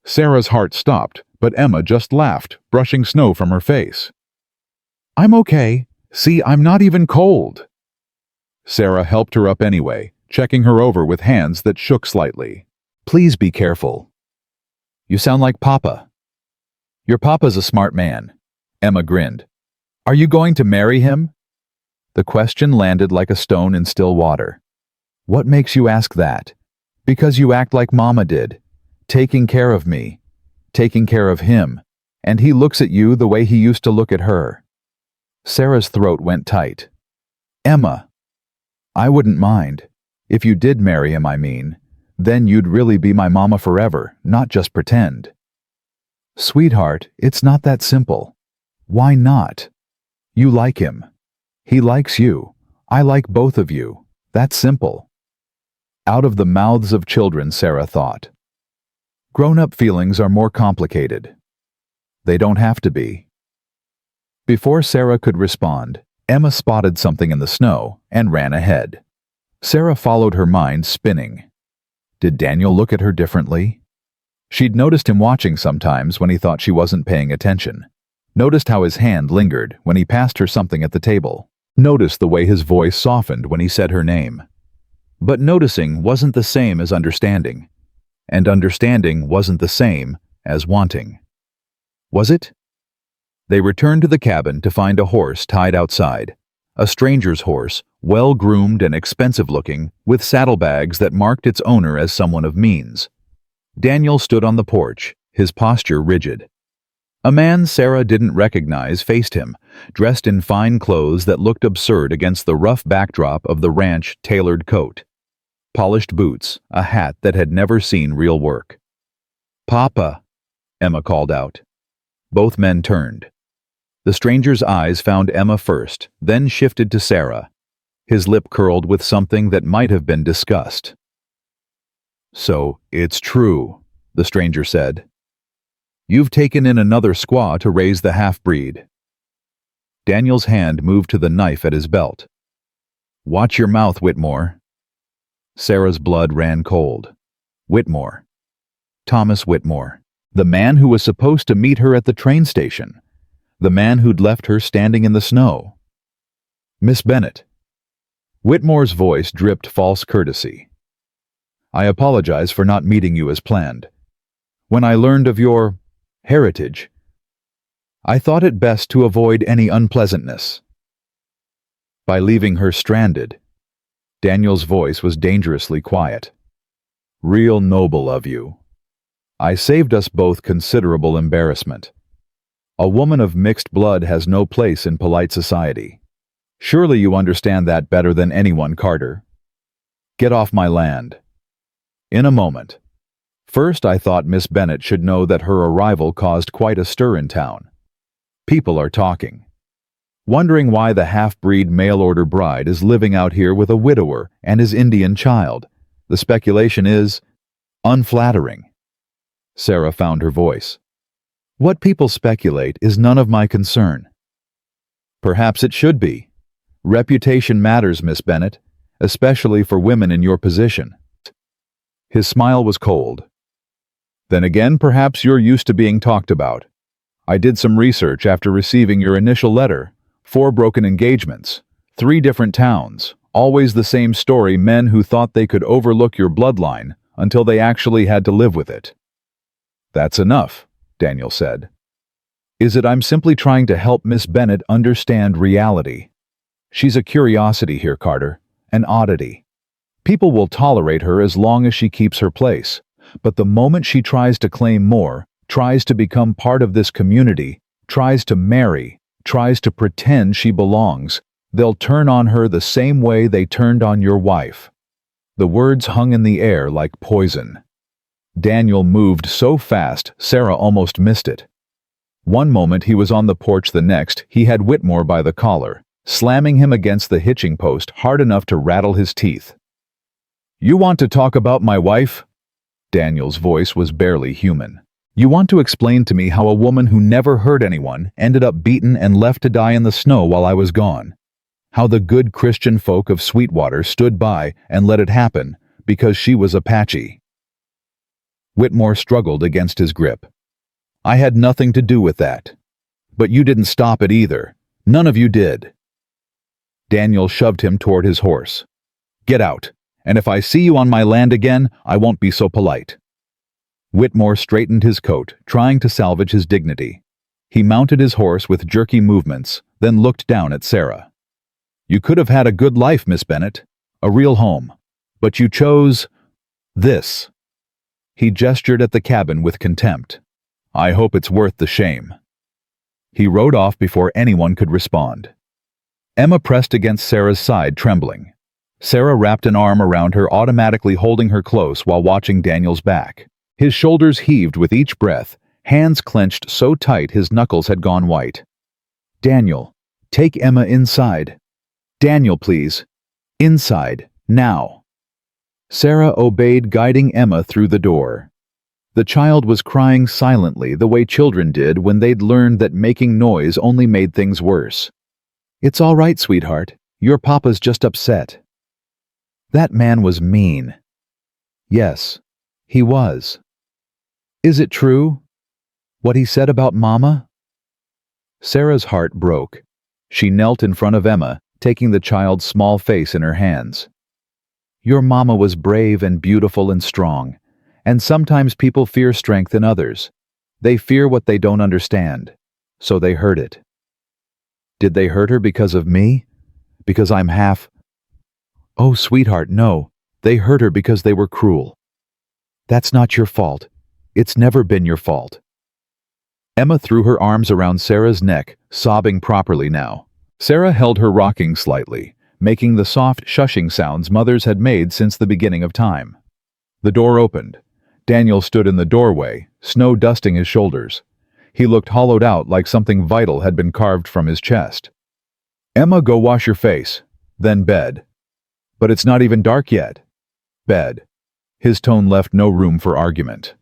[SPEAKER 1] Sarah's heart stopped, but Emma just laughed, brushing snow from her face. I'm okay. See, I'm not even cold. Sarah helped her up anyway, checking her over with hands that shook slightly. Please be careful. You sound like Papa. Your papa's a smart man. Emma grinned. Are you going to marry him? The question landed like a stone in still water. What makes you ask that? Because you act like Mama did, taking care of me, taking care of him, and he looks at you the way he used to look at her. Sarah's throat went tight. Emma, I wouldn't mind. If you did marry him, I mean, then you'd really be my mama forever, not just pretend. Sweetheart, it's not that simple. Why not? You like him. He likes you. I like both of you. That's simple. Out of the mouths of children, Sarah thought. Grown-up feelings are more complicated. They don't have to be. Before Sarah could respond, Emma spotted something in the snow and ran ahead. Sarah followed her mind spinning. Did Daniel look at her differently? She'd noticed him watching sometimes when he thought she wasn't paying attention. Noticed how his hand lingered when he passed her something at the table. Noticed the way his voice softened when he said her name. But noticing wasn't the same as understanding. And understanding wasn't the same as wanting. Was it? They returned to the cabin to find a horse tied outside. A stranger's horse, well-groomed and expensive-looking, with saddlebags that marked its owner as someone of means. Daniel stood on the porch, his posture rigid. A man Sarah didn't recognize faced him, dressed in fine clothes that looked absurd against the rough backdrop of the ranch tailored coat. Polished boots, a hat that had never seen real work. "Papa," Emma called out. Both men turned. The stranger's eyes found Emma first, then shifted to Sarah. His lip curled with something that might have been disgust. "So, it's true," the stranger said. "You've taken in another squaw to raise the half-breed." Daniel's hand moved to the knife at his belt. "Watch your mouth, Whitmore." Sarah's blood ran cold. Whitmore. Thomas Whitmore. The man who was supposed to meet her at the train station. The man who'd left her standing in the snow. "Miss Bennet." Whitmore's voice dripped false courtesy. "I apologize for not meeting you as planned. When I learned of your heritage, I thought it best to avoid any unpleasantness." By leaving her stranded, Daniel's voice was dangerously quiet. "Real noble of you. I saved us both considerable embarrassment. A woman of mixed blood has no place in polite society. Surely you understand that better than anyone, Carter. Get off my land." "In a moment. First, I thought Miss Bennet should know that her arrival caused quite a stir in town. People are talking. Wondering why the half-breed mail-order bride is living out here with a widower and his Indian child. The speculation is unflattering." Sarah found her voice. "What people speculate is none of my concern." "Perhaps it should be. Reputation matters, Miss Bennet, especially for women in your position." His smile was cold. "Then again, perhaps you're used to being talked about. I did some research after receiving your initial letter. 4 broken engagements, 3 different towns, always the same story, men who thought they could overlook your bloodline until they actually had to live with it." "That's enough," Daniel said. "Is it I'm simply trying to help Miss Bennet understand reality. She's a curiosity here, Carter, an oddity. People will tolerate her as long as she keeps her place, but the moment she tries to claim more, tries to become part of this community, tries to marry, tries to pretend she belongs, they'll turn on her the same way they turned on your wife." The words hung in the air like poison. Daniel moved so fast, Sarah almost missed it. One moment he was on the porch, the next he had Whitmore by the collar, slamming him against the hitching post hard enough to rattle his teeth. "You want to talk about my wife?" Daniel's voice was barely human. "You want to explain to me how a woman who never hurt anyone ended up beaten and left to die in the snow while I was gone? How the good Christian folk of Sweetwater stood by and let it happen because she was Apache?" Whitmore struggled against his grip. "I had nothing to do with that. But you didn't stop it either. None of you did." Daniel shoved him toward his horse. "Get out, and if I see you on my land again, I won't be so polite." Whitmore straightened his coat, trying to salvage his dignity. He mounted his horse with jerky movements, then looked down at Sarah. "You could have had a good life, Miss Bennet, a real home, but you chose this." He gestured at the cabin with contempt. "I hope it's worth the shame." He rode off before anyone could respond. Emma pressed against Sarah's side, trembling. Sarah wrapped an arm around her, automatically holding her close while watching Daniel's back. His shoulders heaved with each breath, hands clenched so tight his knuckles had gone white. "Daniel, take Emma inside. Daniel, please. Inside, now." Sarah obeyed, guiding Emma through the door. The child was crying silently, the way children did when they'd learned that making noise only made things worse. "It's all right, sweetheart. Your papa's just upset." That man was mean. Yes, he was. Is it true? What he said about Mama? Sarah's heart broke. She knelt in front of Emma, taking the child's small face in her hands. "Your Mama was brave and beautiful and strong, and sometimes people fear strength in others. They fear what they don't understand, so they hurt it." "Did they hurt her because of me? Because I'm half—" "Oh, sweetheart, no. They hurt her because they were cruel. That's not your fault. It's never been your fault." Emma threw her arms around Sarah's neck, sobbing properly now. Sarah held her, rocking slightly, making the soft shushing sounds mothers had made since the beginning of time. The door opened. Daniel stood in the doorway, snow dusting his shoulders. He looked hollowed out, like something vital had been carved from his chest. "Emma, go wash your face. Then bed." "But it's not even dark yet." "Bed." His tone left no room for argument.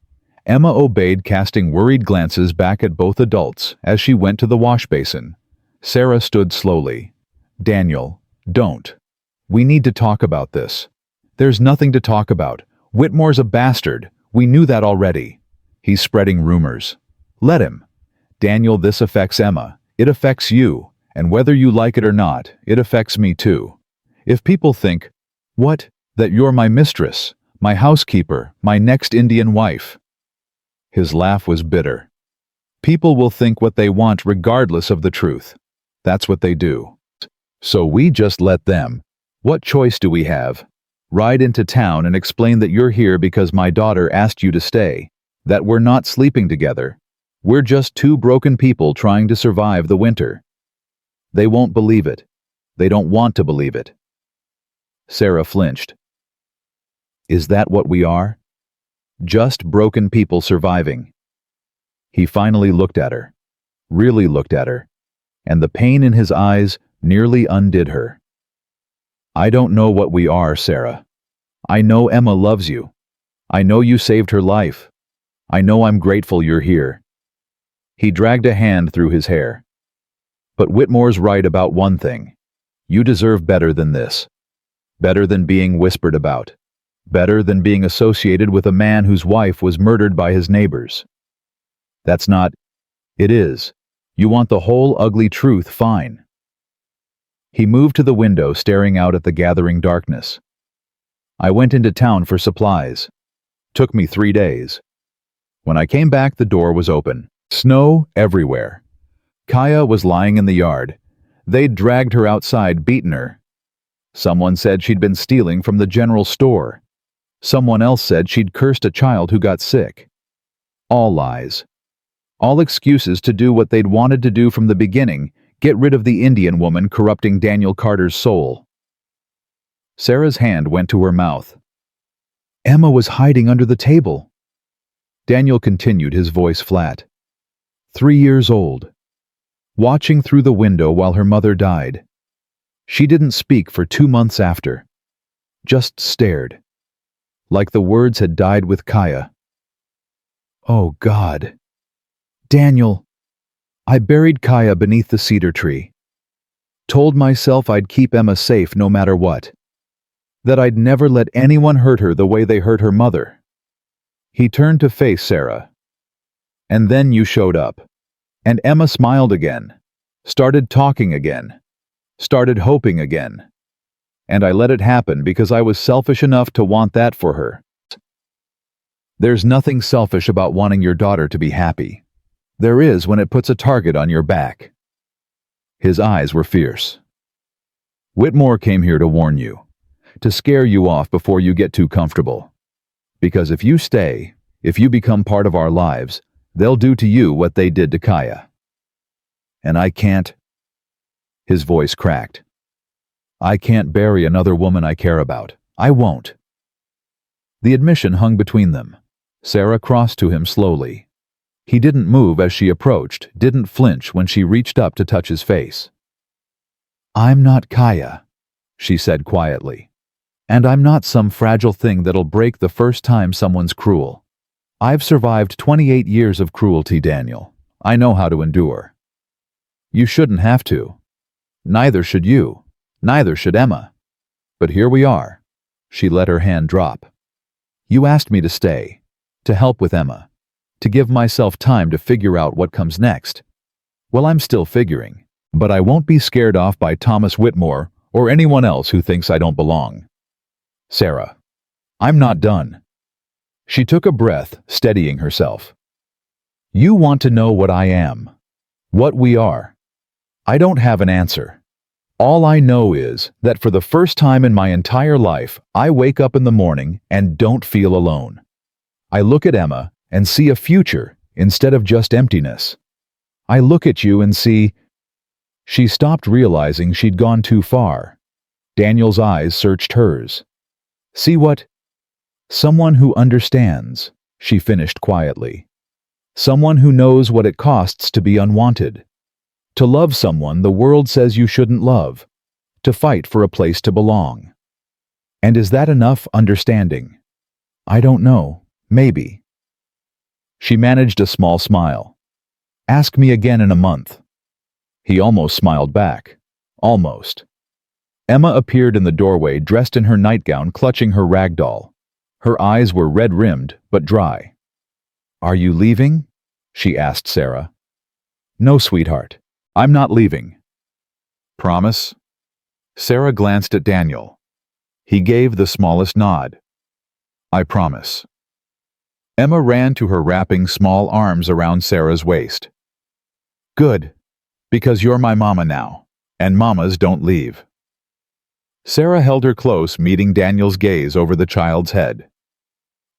[SPEAKER 1] Emma obeyed, casting worried glances back at both adults as she went to the wash basin. Sarah stood slowly. "Daniel, don't. We need to talk about this." "There's nothing to talk about. Whitmore's a bastard. We knew that already. He's spreading rumors. Let him." "Daniel, this affects Emma. It affects you, and whether you like it or not, it affects me too. If people think, what, that you're my mistress, my housekeeper, my next Indian wife." His laugh was bitter. "People will think what they want regardless of the truth. That's what they do. So we just let them. What choice do we have? Ride into town and explain that you're here because my daughter asked you to stay, that we're not sleeping together. We're just two broken people trying to survive the winter." They won't believe it. They don't want to believe it. Sarah flinched. "Is that what we are? Just broken people surviving?" He finally looked at her, really looked at her, and the pain in his eyes nearly undid her. "I don't know what we are, Sarah. I know Emma loves you. I know you saved her life. I know I'm grateful you're here." He dragged a hand through his hair. "But Whitmore's right about one thing. You deserve better than this. Better than being whispered about. Better than being associated with a man whose wife was murdered by his neighbors. That's not... It is. You want the whole ugly truth, fine." He moved to the window, staring out at the gathering darkness. "I went into town for supplies. Took me 3 days. When I came back, the door was open. Snow everywhere. Kaya was lying in the yard. They'd dragged her outside, beaten her. Someone said she'd been stealing from the general store. Someone else said she'd cursed a child who got sick. All lies. All excuses to do what they'd wanted to do from the beginning, get rid of the Indian woman corrupting Daniel Carter's soul." Sarah's hand went to her mouth. "Emma was hiding under the table." Daniel continued, his voice flat. 3 years old. Watching through the window while her mother died. She didn't speak for 2 months after. Just stared. Like the words had died with Kaya. Oh God. Daniel. I buried Kaya beneath the cedar tree. Told myself I'd keep Emma safe no matter what. That I'd never let anyone hurt her the way they hurt her mother. He turned to face Sarah. And then you showed up. And Emma smiled again. Started talking again. Started hoping again. And I let it happen because I was selfish enough to want that for her. There's nothing selfish about wanting your daughter to be happy. There is when it puts a target on your back. His eyes were fierce. Whitmore came here to warn you, to scare you off before you get too comfortable. Because if you stay, if you become part of our lives, they'll do to you what they did to Kaya. And I can't. His voice cracked. I can't bury another woman I care about. I won't." The admission hung between them. Sarah crossed to him slowly. He didn't move as she approached, didn't flinch when she reached up to touch his face. "I'm not Kaya," she said quietly. "And I'm not some fragile thing that'll break the first time someone's cruel. I've survived 28 years of cruelty, Daniel. I know how to endure. You shouldn't have to. Neither should you. Neither should Emma. But here we are." She let her hand drop. "You asked me to stay, to help with Emma, to give myself time to figure out what comes next. Well, I'm still figuring, but I won't be scared off by Thomas Whitmore or anyone else who thinks I don't belong. Sarah, I'm not done." She took a breath, steadying herself. "You want to know what I am, what we are. I don't have an answer. All I know is that for the first time in my entire life, I wake up in the morning and don't feel alone. I look at Emma and see a future instead of just emptiness. I look at you and see—" She stopped, realizing she'd gone too far. Daniel's eyes searched hers. "See what?" "Someone who understands," she finished quietly. "Someone who knows what it costs to be unwanted. To love someone the world says you shouldn't love. To fight for a place to belong. And is that enough understanding? I don't know. Maybe." She managed a small smile. "Ask me again in a month." He almost smiled back. Almost. Emma appeared in the doorway, dressed in her nightgown, clutching her rag doll. Her eyes were red-rimmed, but dry. "Are you leaving?" she asked Sarah. "No, sweetheart. I'm not leaving." "Promise?" Sarah glanced at Daniel. He gave the smallest nod. "I promise." Emma ran to her, wrapping small arms around Sarah's waist. "Good, because you're my mama now, and mamas don't leave." Sarah held her close, meeting Daniel's gaze over the child's head.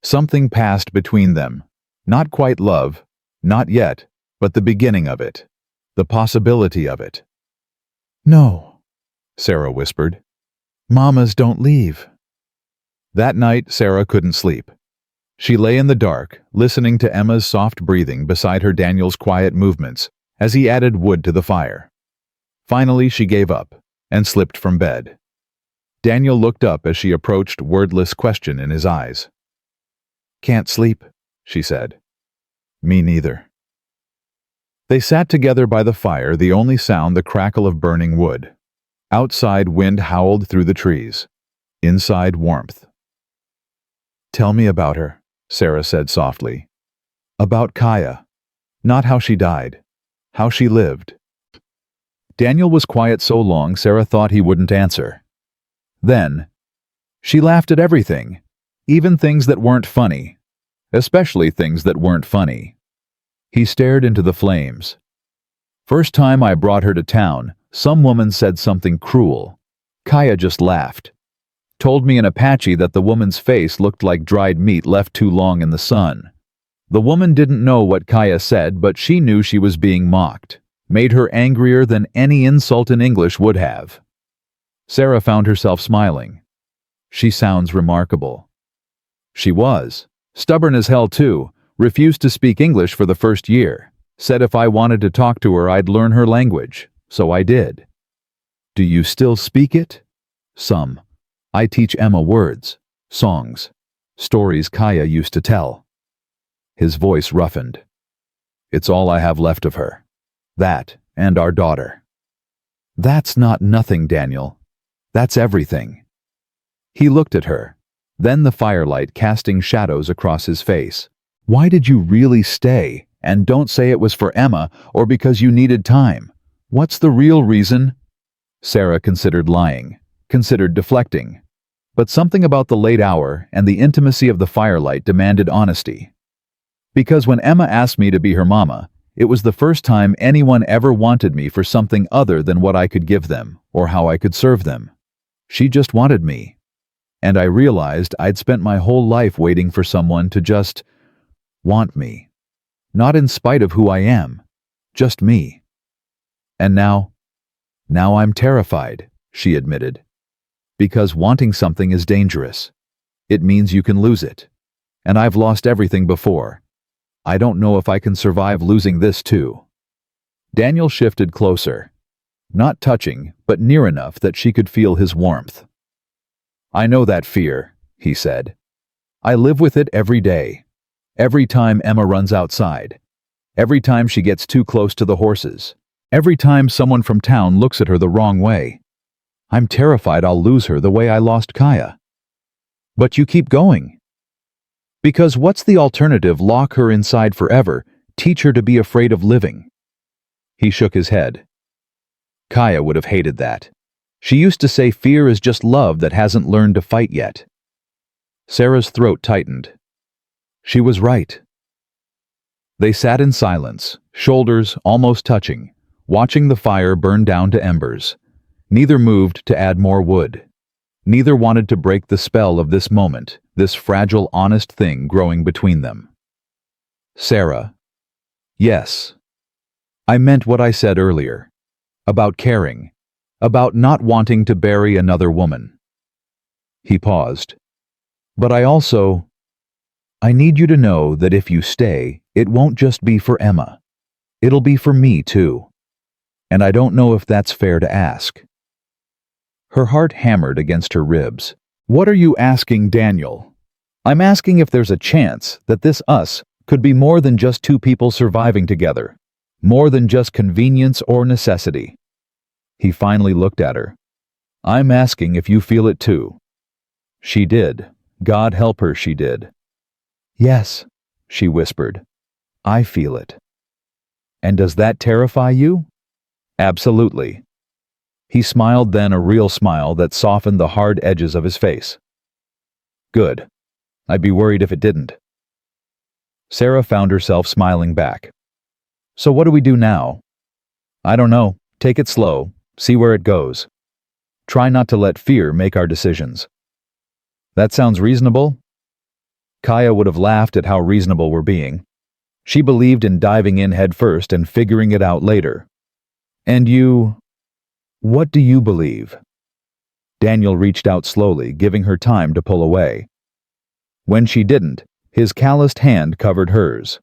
[SPEAKER 1] Something passed between them. Not quite love, not yet, but the beginning of it. The possibility of it. "No," Sarah whispered. "Mamas don't leave." That night, Sarah couldn't sleep. She lay in the dark, listening to Emma's soft breathing beside her, Daniel's quiet movements, as he added wood to the fire. Finally, she gave up and slipped from bed. Daniel looked up as she approached, wordless question in his eyes. "Can't sleep," she said. "Me neither." They sat together by the fire, the only sound the crackle of burning wood. Outside, wind howled through the trees. Inside, warmth. "Tell me about her," Sarah said softly. "About Kaya. Not how she died. How she lived." Daniel was quiet so long Sarah thought he wouldn't answer. Then, "She laughed at everything, even things that weren't funny. Especially things that weren't funny." He stared into the flames. "First time I brought her to town, some woman said something cruel. Kaya just laughed. Told me in Apache that the woman's face looked like dried meat left too long in the sun. The woman didn't know what Kaya said, but she knew she was being mocked. Made her angrier than any insult in English would have." Sarah found herself smiling. "She sounds remarkable." She was. Stubborn as hell too, refused to speak English for the first year. Said if I wanted to talk to her I'd learn her language, so I did. "Do you still speak it?" "Some. I teach Emma words, songs, stories Kaya used to tell." His voice roughened. "It's all I have left of her. That and our daughter." "That's not nothing, Daniel. That's everything." He looked at her, then the firelight casting shadows across his face. "Why did you really stay? And don't say it was for Emma or because you needed time. What's the real reason?" Sarah considered lying, considered deflecting. But something about the late hour and the intimacy of the firelight demanded honesty. "Because when Emma asked me to be her mama, it was the first time anyone ever wanted me for something other than what I could give them or how I could serve them. She just wanted me. And I realized I'd spent my whole life waiting for someone to just want me. Not in spite of who I am, just me. And now I'm terrified," she admitted. Because wanting something is dangerous. It means you can lose it. And I've lost everything before. I don't know if I can survive losing this too. Daniel shifted closer. Not touching, but near enough that she could feel his warmth. I know that fear, he said. I live with it every day. Every time Emma runs outside. Every time she gets too close to the horses. Every time someone from town looks at her the wrong way. I'm terrified I'll lose her the way I lost Kaya. But you keep going. Because what's the alternative? Lock her inside forever, teach her to be afraid of living. He shook his head. Kaya would have hated that. She used to say fear is just love that hasn't learned to fight yet. Sarah's throat tightened. She was right. They sat in silence, shoulders almost touching, watching the fire burn down to embers. Neither moved to add more wood. Neither wanted to break the spell of this moment, this fragile, honest thing growing between them. Sarah. Yes. I meant what I said earlier. About caring. About not wanting to bury another woman. He paused. But I need you to know that if you stay, it won't just be for Emma. It'll be for me too. And I don't know if that's fair to ask. Her heart hammered against her ribs. What are you asking, Daniel? I'm asking if there's a chance that this us could be more than just two people surviving together. More than just convenience or necessity. He finally looked at her. I'm asking if you feel it too. She did. God help her, she did. Yes, she whispered. I feel it. And does that terrify you? Absolutely. He smiled then, a real smile that softened the hard edges of his face. Good. I'd be worried if it didn't. Sarah found herself smiling back. So what do we do now? I don't know. Take it slow. See where it goes. Try not to let fear make our decisions. That sounds reasonable? Kaya would have laughed at how reasonable we're being. She believed in diving in head first and figuring it out later. And you... What do you believe? Daniel reached out slowly, giving her time to pull away. When she didn't, his calloused hand covered hers.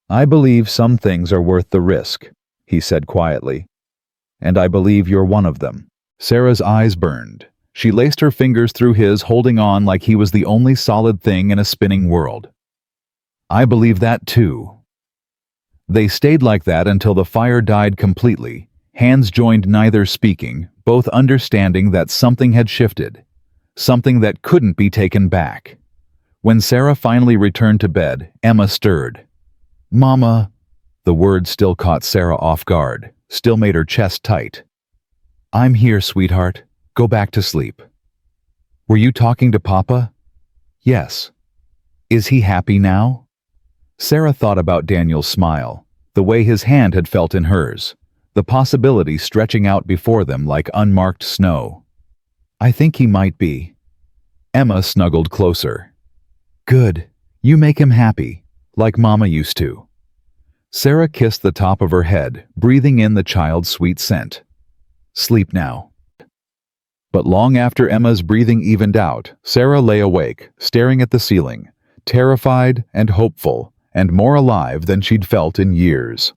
[SPEAKER 1] I believe some things are worth the risk, he said quietly. And I believe you're one of them. Sarah's eyes burned. She laced her fingers through his, holding on like he was the only solid thing in a spinning world. I believe that too. They stayed like that until the fire died completely, hands joined, neither speaking, both understanding that something had shifted, something that couldn't be taken back. When Sarah finally returned to bed, Emma stirred. Mama, the word still caught Sarah off guard, still made her chest tight. I'm here, sweetheart. Go back to sleep. Were you talking to Papa? Yes. Is he happy now? Sarah thought about Daniel's smile, the way his hand had felt in hers, the possibility stretching out before them like unmarked snow. I think he might be. Emma snuggled closer. Good. You make him happy, like Mama used to. Sarah kissed the top of her head, breathing in the child's sweet scent. Sleep now. But long after Emma's breathing evened out, Sarah lay awake, staring at the ceiling, terrified and hopeful, and more alive than she'd felt in years.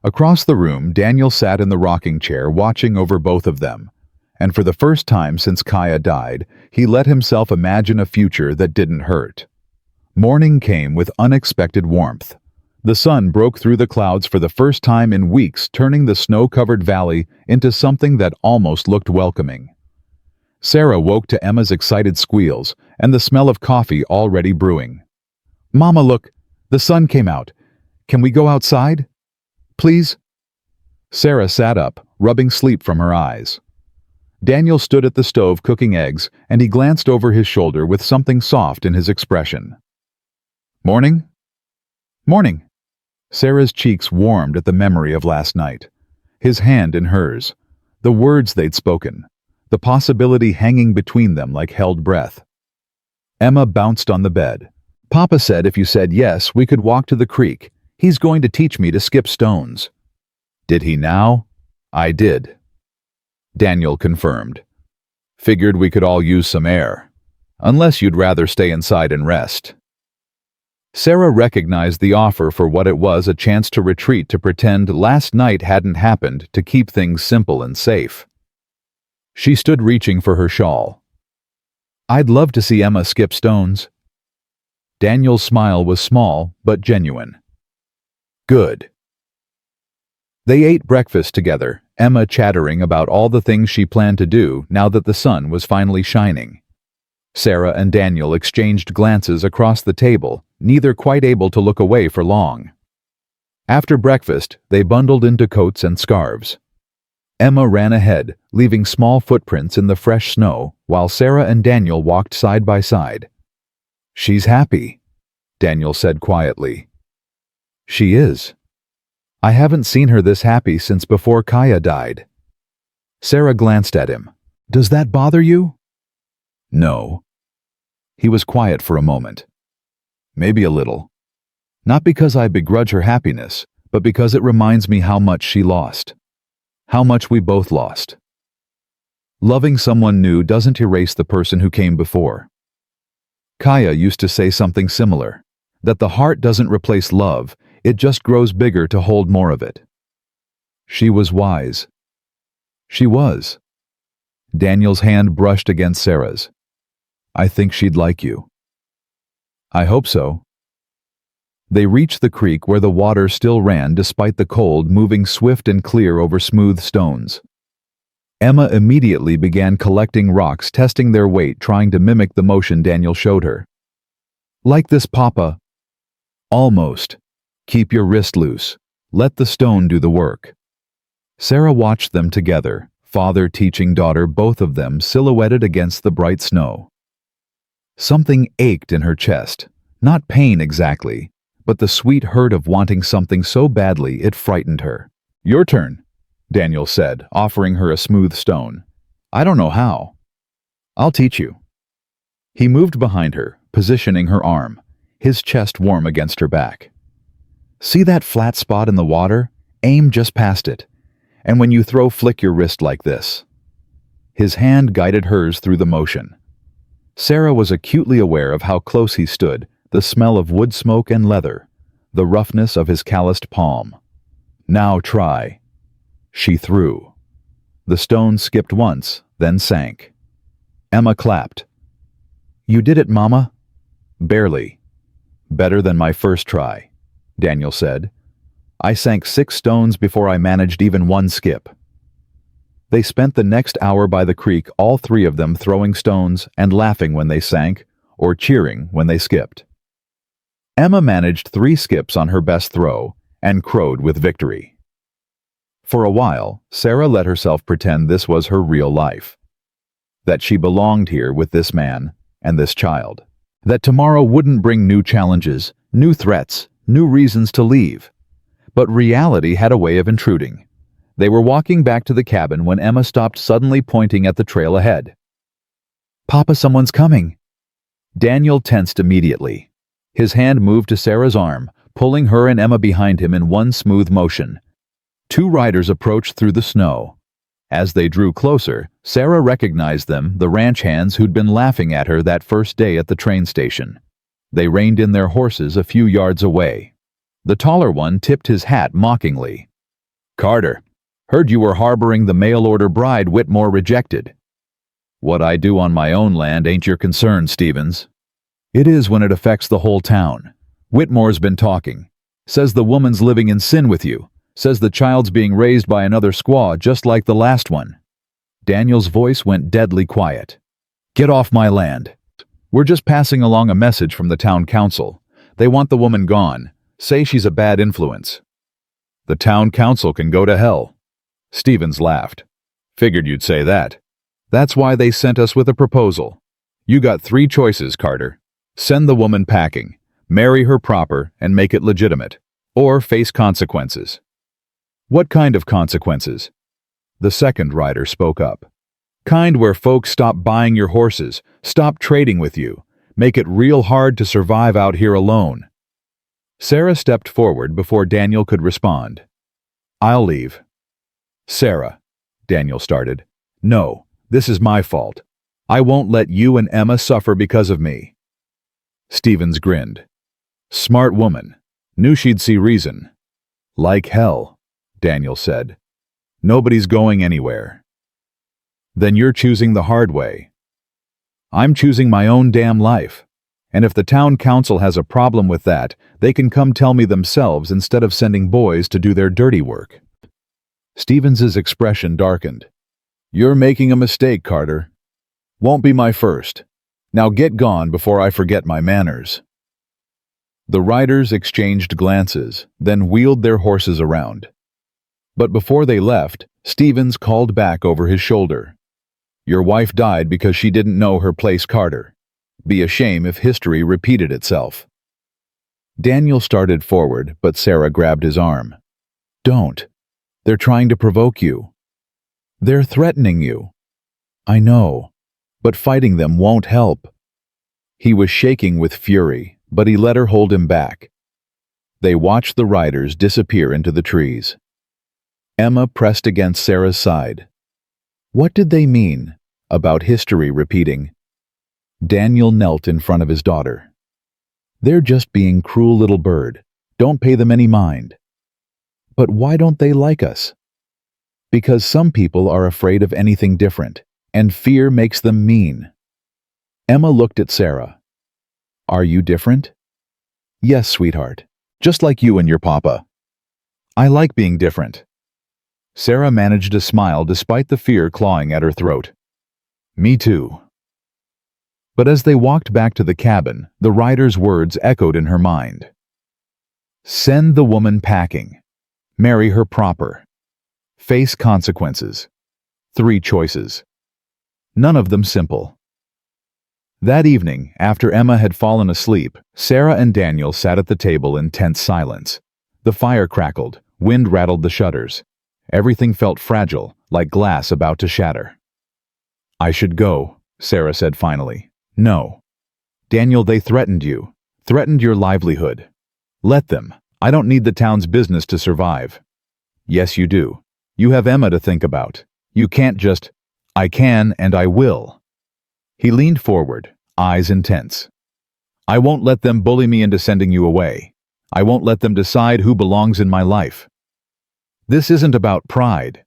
[SPEAKER 1] Across the room, Daniel sat in the rocking chair watching over both of them, and for the first time since Kaya died, he let himself imagine a future that didn't hurt. Morning came with unexpected warmth. The sun broke through the clouds for the first time in weeks, turning the snow-covered valley into something that almost looked welcoming. Sarah woke to Emma's excited squeals and the smell of coffee already brewing. Mama, look, the sun came out. Can we go outside? Please? Sarah sat up, rubbing sleep from her eyes. Daniel stood at the stove cooking eggs, and he glanced over his shoulder with something soft in his expression. Morning? Morning. Sarah's cheeks warmed at the memory of last night. His hand in hers. The words they'd spoken. The possibility hanging between them like held breath. Emma bounced on the bed. Papa said if you said yes, we could walk to the creek. He's going to teach me to skip stones. Did he now? I did. Daniel confirmed. Figured we could all use some air. Unless you'd rather stay inside and rest. Sarah recognized the offer for what it was, a chance to retreat to pretend last night hadn't happened, to keep things simple and safe. She stood reaching for her shawl. I'd love to see Emma skip stones. Daniel's smile was small but genuine. Good. They ate breakfast together, Emma chattering about all the things she planned to do now that the sun was finally shining. Sarah and Daniel exchanged glances across the table, neither quite able to look away for long. After breakfast, they bundled into coats and scarves. Emma ran ahead, leaving small footprints in the fresh snow, while Sarah and Daniel walked side by side. She's happy, Daniel said quietly. She is. I haven't seen her this happy since before Kaya died. Sarah glanced at him. Does that bother you? No. He was quiet for a moment. Maybe a little. Not because I begrudge her happiness, but because it reminds me how much she lost. How much we both lost. Loving someone new doesn't erase the person who came before. Kaya used to say something similar, that the heart doesn't replace love, it just grows bigger to hold more of it. She was wise. She was. Daniel's hand brushed against Sarah's. I think she'd like you. I hope so. They reached the creek where the water still ran despite the cold, moving swift and clear over smooth stones. Emma immediately began collecting rocks, testing their weight, trying to mimic the motion Daniel showed her. Like this, Papa. Almost. Keep your wrist loose. Let the stone do the work. Sarah watched them together, father teaching daughter, both of them silhouetted against the bright snow. Something ached in her chest, not pain exactly, but the sweet hurt of wanting something so badly it frightened her. Your turn, Daniel said, offering her a smooth stone. I don't know how. I'll teach you. He moved behind her, positioning her arm, his chest warm against her back. See that flat spot in the water? Aim just past it. And when you throw, flick your wrist like this. His hand guided hers through the motion. Sarah was acutely aware of how close he stood, the smell of wood smoke and leather, the roughness of his calloused palm. Now try. She threw. The stone skipped once, then sank. Emma clapped. You did it, Mama. Barely. Better than my first try, Daniel said. I sank 6 stones before I managed even one skip. They spent the next hour by the creek, all 3 of them throwing stones and laughing when they sank, or cheering when they skipped. Emma managed 3 skips on her best throw and crowed with victory. For a while, Sarah let herself pretend this was her real life. That she belonged here with this man and this child. That tomorrow wouldn't bring new challenges, new threats, new reasons to leave. But reality had a way of intruding. They were walking back to the cabin when Emma stopped, suddenly pointing at the trail ahead. Papa, someone's coming. Daniel tensed immediately. His hand moved to Sarah's arm, pulling her and Emma behind him in one smooth motion. 2 riders approached through the snow. As they drew closer, Sarah recognized them, the ranch hands who'd been laughing at her that first day at the train station. They reined in their horses a few yards away. The taller one tipped his hat mockingly. Carter, heard you were harboring the mail-order bride Whitmore rejected. What I do on my own land ain't your concern, Stevens. It is when it affects the whole town. Whitmore's been talking. Says the woman's living in sin with you. Says the child's being raised by another squaw just like the last one. Daniel's voice went deadly quiet. Get off my land. We're just passing along a message from the town council. They want the woman gone. Say she's a bad influence. The town council can go to hell. Stevens laughed. Figured you'd say that. That's why they sent us with a proposal. You got 3 choices, Carter. Send the woman packing, marry her proper, and make it legitimate. Or face consequences. What kind of consequences? The second rider spoke up. Kind where folks stop buying your horses, stop trading with you, make it real hard to survive out here alone. Sarah stepped forward before Daniel could respond. I'll leave. Sarah, Daniel started. No, this is my fault. I won't let you and Emma suffer because of me." Stevens grinned. "Smart woman. Knew she'd see reason." "Like hell," Daniel said. "Nobody's going anywhere." "Then you're choosing the hard way." "I'm choosing my own damn life. And if the town council has a problem with that, they can come tell me themselves instead of sending boys to do their dirty work." Stevens's expression darkened. "You're making a mistake, Carter. Won't be my first. Now get gone before I forget my manners." The riders exchanged glances, then wheeled their horses around. But before they left, Stevens called back over his shoulder. "Your wife died because she didn't know her place, Carter. Be a shame if history repeated itself." Daniel started forward, but Sarah grabbed his arm. "Don't. They're trying to provoke you. They're threatening you." "I know, but fighting them won't help." He was shaking with fury, but he let her hold him back. They watched the riders disappear into the trees. Emma pressed against Sarah's side. What did they mean about history repeating? Daniel knelt in front of his daughter. "They're just being cruel little bird. Don't pay them any mind." "But why don't they like us?" "Because some people are afraid of anything different, and fear makes them mean." Emma looked at Sarah. "Are you different?" "Yes, sweetheart. Just like you and your papa." "I like being different." Sarah managed a smile despite the fear clawing at her throat. "Me too." But as they walked back to the cabin, the rider's words echoed in her mind. Send the woman packing. Marry her proper. Face consequences. 3 choices. None of them simple. That evening, after Emma had fallen asleep, Sarah and Daniel sat at the table in tense silence. The fire crackled, wind rattled the shutters. Everything felt fragile, like glass about to shatter. "I should go," Sarah said finally. "No. Daniel, they threatened you. Threatened your livelihood. Let them. I don't need the town's business to survive." "Yes, you do. You have Emma to think about. You can't just—" "I can and I will." He leaned forward, eyes intense. "I won't let them bully me into sending you away. I won't let them decide who belongs in my life. This isn't about pride.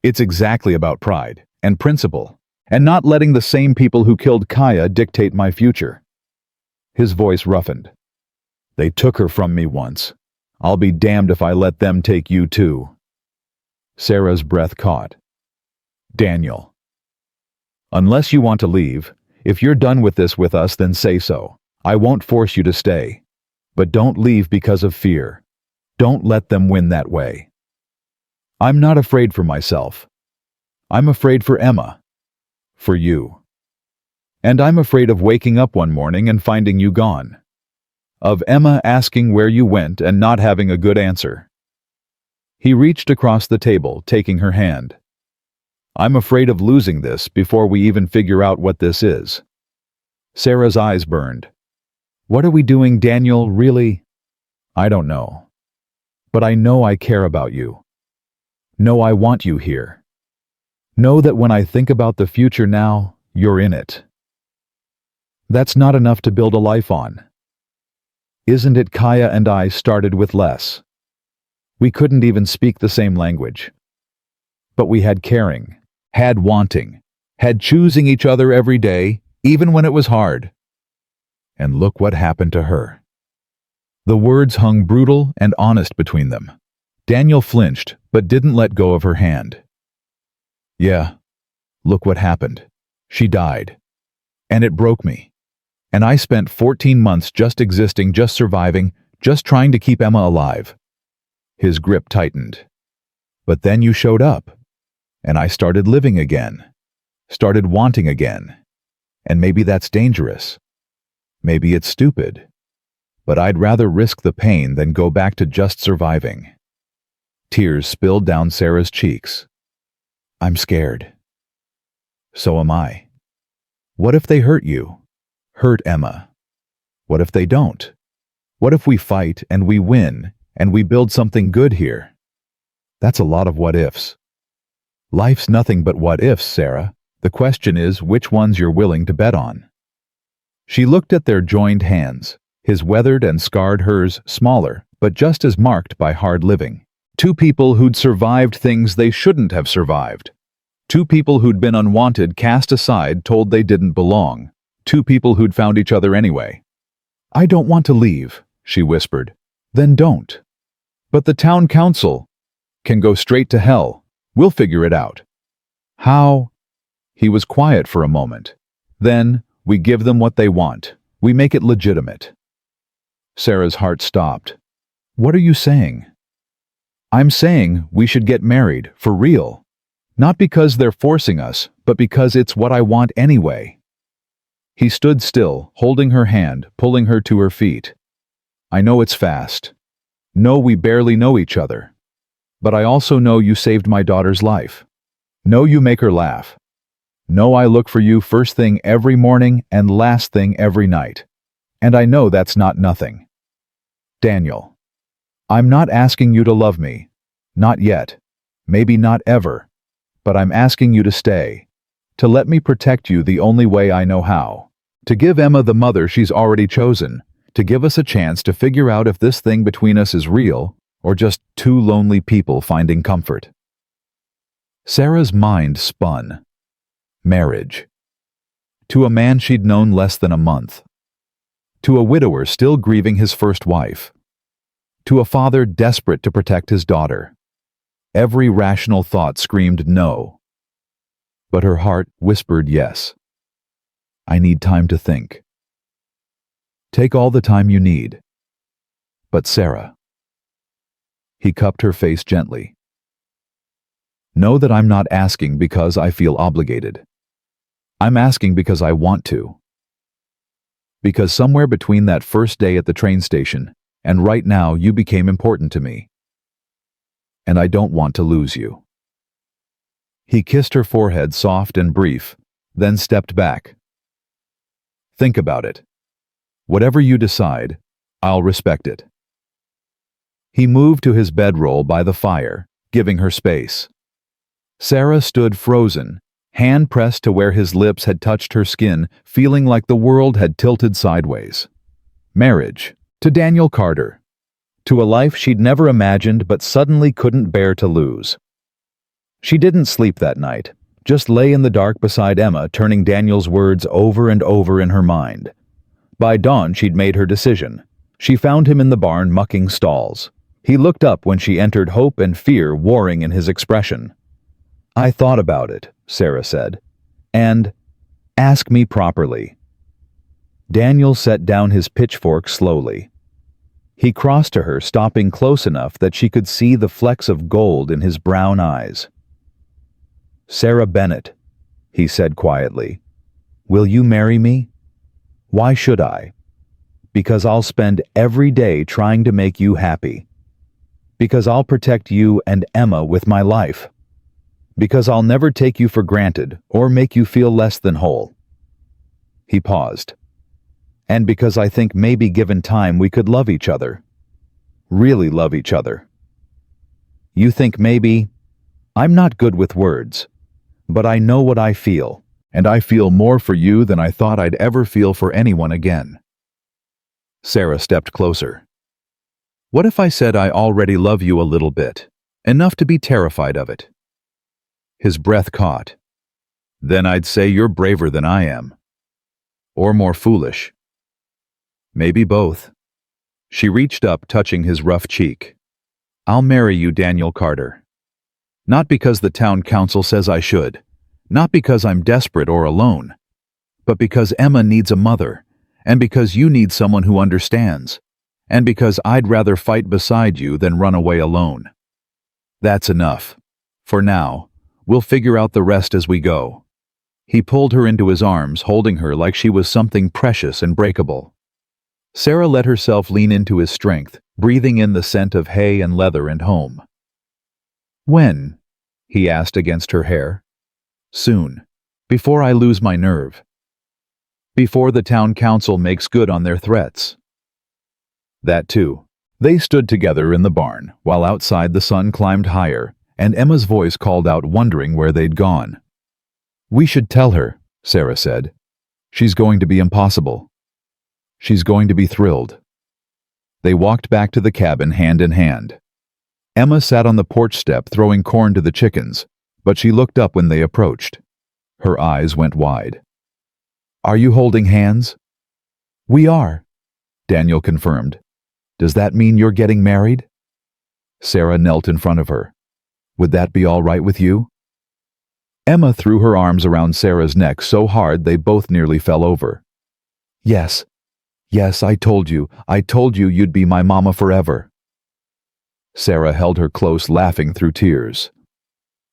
[SPEAKER 1] It's exactly about pride and principle, and not letting the same people who killed Kaya dictate my future." His voice roughened. "They took her from me once. I'll be damned if I let them take you too." Sarah's breath caught. "Daniel. Unless you want to leave, if you're done with this with us, then say so. I won't force you to stay. But don't leave because of fear. Don't let them win that way." "I'm not afraid for myself. I'm afraid for Emma. For you. And I'm afraid of waking up one morning and finding you gone. Of Emma asking where you went and not having a good answer." He reached across the table, taking her hand. "I'm afraid of losing this before we even figure out what this is." Sarah's eyes burned. "What are we doing, Daniel, really?" "I don't know. But I know I care about you. Know I want you here. Know that when I think about the future now, you're in it. That's not enough to build a life on. Isn't it Kaya and I started with less? We couldn't even speak the same language. But we had caring, had wanting, had choosing each other every day, even when it was hard. And look what happened to her." The words hung brutal and honest between them. Daniel flinched, but didn't let go of her hand. "Yeah, look what happened. She died. And it broke me. And I spent 14 months just existing, just surviving, just trying to keep Emma alive." His grip tightened. "But then you showed up. And I started living again. Started wanting again. And maybe that's dangerous. Maybe it's stupid. But I'd rather risk the pain than go back to just surviving." Tears spilled down Sarah's cheeks. "I'm scared." "So am I. What if they hurt you? Hurt Emma? What if they don't? What if we fight and we win and we build something good here? That's a lot of what ifs." "Life's nothing but what ifs, Sarah. The question is which ones you're willing to bet on. She looked at their joined hands, his weathered and scarred, hers smaller, but just as marked by hard living. Two people who'd survived things they shouldn't have survived. Two people who'd been unwanted, cast aside, told they didn't belong. Two people who'd found each other anyway. "I don't want to leave," she whispered. "Then don't." "But the town council can go straight to hell. We'll figure it out." "How?" He was quiet for a moment. "Then, we give them what they want. We make it legitimate." Sarah's heart stopped. "What are you saying?" "I'm saying we should get married, for real. Not because they're forcing us, but because it's what I want anyway." He stood still, holding her hand, pulling her to her feet. "I know it's fast. No, we barely know each other. But I also know you saved my daughter's life. Know you make her laugh. Know I look for you first thing every morning and last thing every night. And I know that's not nothing. Daniel, I'm not asking you to love me. Not yet. Maybe not ever. But I'm asking you to stay. To let me protect you the only way I know how. To give Emma the mother she's already chosen. To give us a chance to figure out if this thing between us is real or just two lonely people finding comfort." Sarah's mind spun. Marriage. To a man she'd known less than a month. To a widower still grieving his first wife. To a father desperate to protect his daughter. Every rational thought screamed no. But her heart whispered yes. "I need time to think." "Take all the time you need." "But Sarah." He cupped her face gently. "Know that I'm not asking because I feel obligated. I'm asking because I want to. Because somewhere between that first day at the train station and right now you became important to me. And I don't want to lose you." He kissed her forehead, soft and brief, then stepped back. "Think about it. Whatever you decide, I'll respect it." He moved to his bedroll by the fire, giving her space. Sarah stood frozen, hand pressed to where his lips had touched her skin, feeling like the world had tilted sideways. Marriage. To Daniel Carter. To a life she'd never imagined but suddenly couldn't bear to lose. She didn't sleep that night, just lay in the dark beside Emma, turning Daniel's words over and over in her mind. By dawn she'd made her decision. She found him in the barn mucking stalls. He looked up when she entered, hope and fear warring in his expression. "I thought about it," Sarah said. "And ask me properly." Daniel set down his pitchfork slowly. He crossed to her, stopping close enough that she could see the flecks of gold in his brown eyes. "Sarah Bennett," he said quietly, "will you marry me? Why should I? Because I'll spend every day trying to make you happy. Because I'll protect you and Emma with my life. Because I'll never take you for granted or make you feel less than whole." He paused. "And because I think maybe given time we could love each other. Really love each other. You think maybe? I'm not good with words, but I know what I feel, and I feel more for you than I thought I'd ever feel for anyone again." Sarah stepped closer. "What if I said I already love you a little bit, enough to be terrified of it?" His breath caught. "Then I'd say you're braver than I am. Or more foolish. Maybe both." She reached up, touching his rough cheek. "I'll marry you, Daniel Carter. Not because the town council says I should. Not because I'm desperate or alone. But because Emma needs a mother. And because you need someone who understands. And because I'd rather fight beside you than run away alone. That's enough. For now. We'll figure out the rest as we go." He pulled her into his arms, holding her like she was something precious and breakable. Sarah let herself lean into his strength, breathing in the scent of hay and leather and home. "When?" he asked against her hair. "Soon. Before I lose my nerve. Before the town council makes good on their threats." That too. They stood together in the barn, while outside the sun climbed higher, and Emma's voice called out, wondering where they'd gone. We should tell her, Sarah said. She's going to be impossible. She's going to be thrilled. They walked back to the cabin hand in hand. Emma sat on the porch step throwing corn to the chickens, but she looked up when they approached. Her eyes went wide. Are you holding hands? We are, Daniel confirmed. Does that mean you're getting married? Sarah knelt in front of her. Would that be all right with you? Emma threw her arms around Sarah's neck so hard they both nearly fell over. Yes, I told you you'd be my mama forever. Sarah held her close, laughing through tears.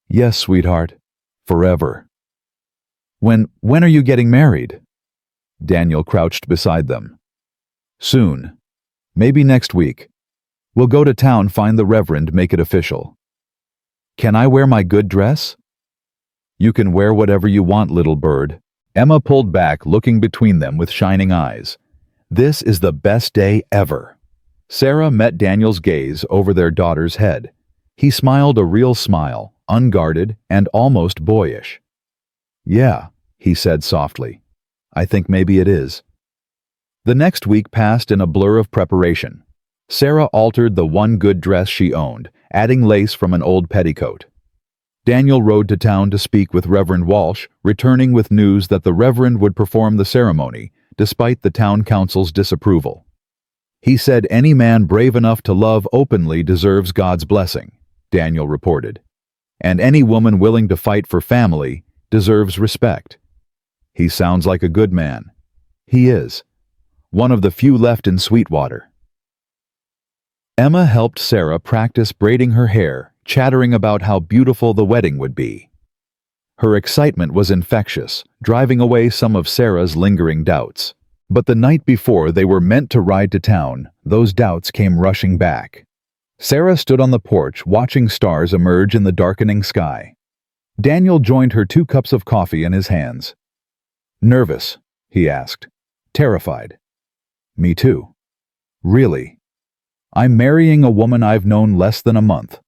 [SPEAKER 1] Yes, sweetheart, forever. When are you getting married? Daniel crouched beside them. Soon. Maybe next week. We'll go to town, find the reverend, make it official. Can I wear my good dress? You can wear whatever you want, little bird. Emma pulled back, looking between them with shining eyes. This is the best day ever. Sarah met Daniel's gaze over their daughter's head. He smiled a real smile, unguarded and almost boyish. Yeah, he said softly. I think maybe it is. The next week passed in a blur of preparation. Sarah altered the one good dress she owned, adding lace from an old petticoat. Daniel rode to town to speak with Reverend Walsh, returning with news that the Reverend would perform the ceremony, despite the town council's disapproval. He said any man brave enough to love openly deserves God's blessing, Daniel reported. And any woman willing to fight for family deserves respect. He sounds like a good man. He is. One of the few left in Sweetwater. Emma helped Sarah practice braiding her hair, chattering about how beautiful the wedding would be. Her excitement was infectious, driving away some of Sarah's lingering doubts. But the night before they were meant to ride to town, those doubts came rushing back. Sarah stood on the porch watching stars emerge in the darkening sky. Daniel joined her 2 cups of coffee in his hands. Nervous? He asked. Terrified? Me too. Really? I'm marrying a woman I've known less than a month.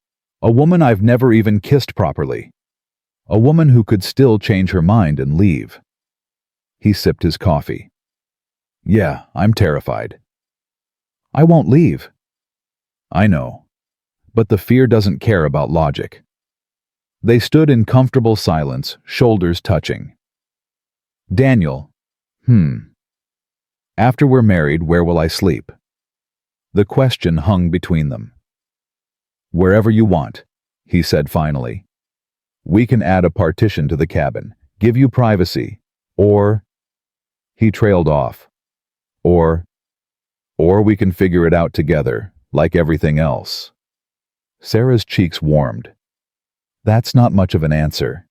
[SPEAKER 1] A woman I've never even kissed properly. A woman who could still change her mind and leave. He sipped his coffee. Yeah, I'm terrified. I won't leave. I know. But the fear doesn't care about logic. They stood in comfortable silence, shoulders touching. Daniel, After we're married, where will I sleep? The question hung between them. Wherever you want, he said finally. We can add a partition to the cabin, give you privacy, or... He trailed off. Or we can figure it out together, like everything else. Sarah's cheeks warmed. That's not much of an answer.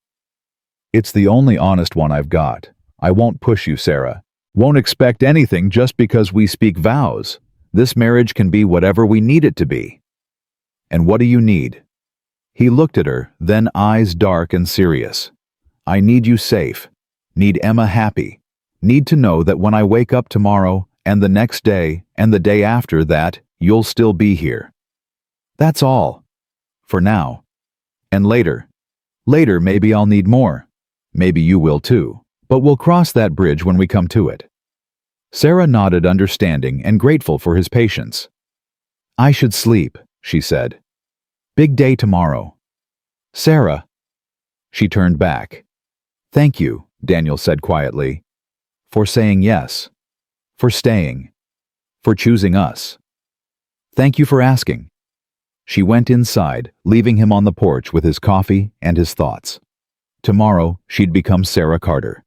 [SPEAKER 1] It's the only honest one I've got. I won't push you, Sarah. Won't expect anything just because we speak vows. This marriage can be whatever we need it to be. And what do you need? He looked at her, then eyes dark and serious. I need you safe. Need Emma happy. Need to know that when I wake up tomorrow, and the next day, and the day after that, you'll still be here. That's all. For now. And later. Later maybe I'll need more. Maybe you will too. But we'll cross that bridge when we come to it. Sarah nodded, understanding and grateful for his patience. I should sleep, she said. Big day tomorrow. Sarah. She turned back. Thank you, Daniel said quietly. For saying yes. For staying. For choosing us. Thank you for asking. She went inside, leaving him on the porch with his coffee and his thoughts. Tomorrow, she'd become Sarah Carter.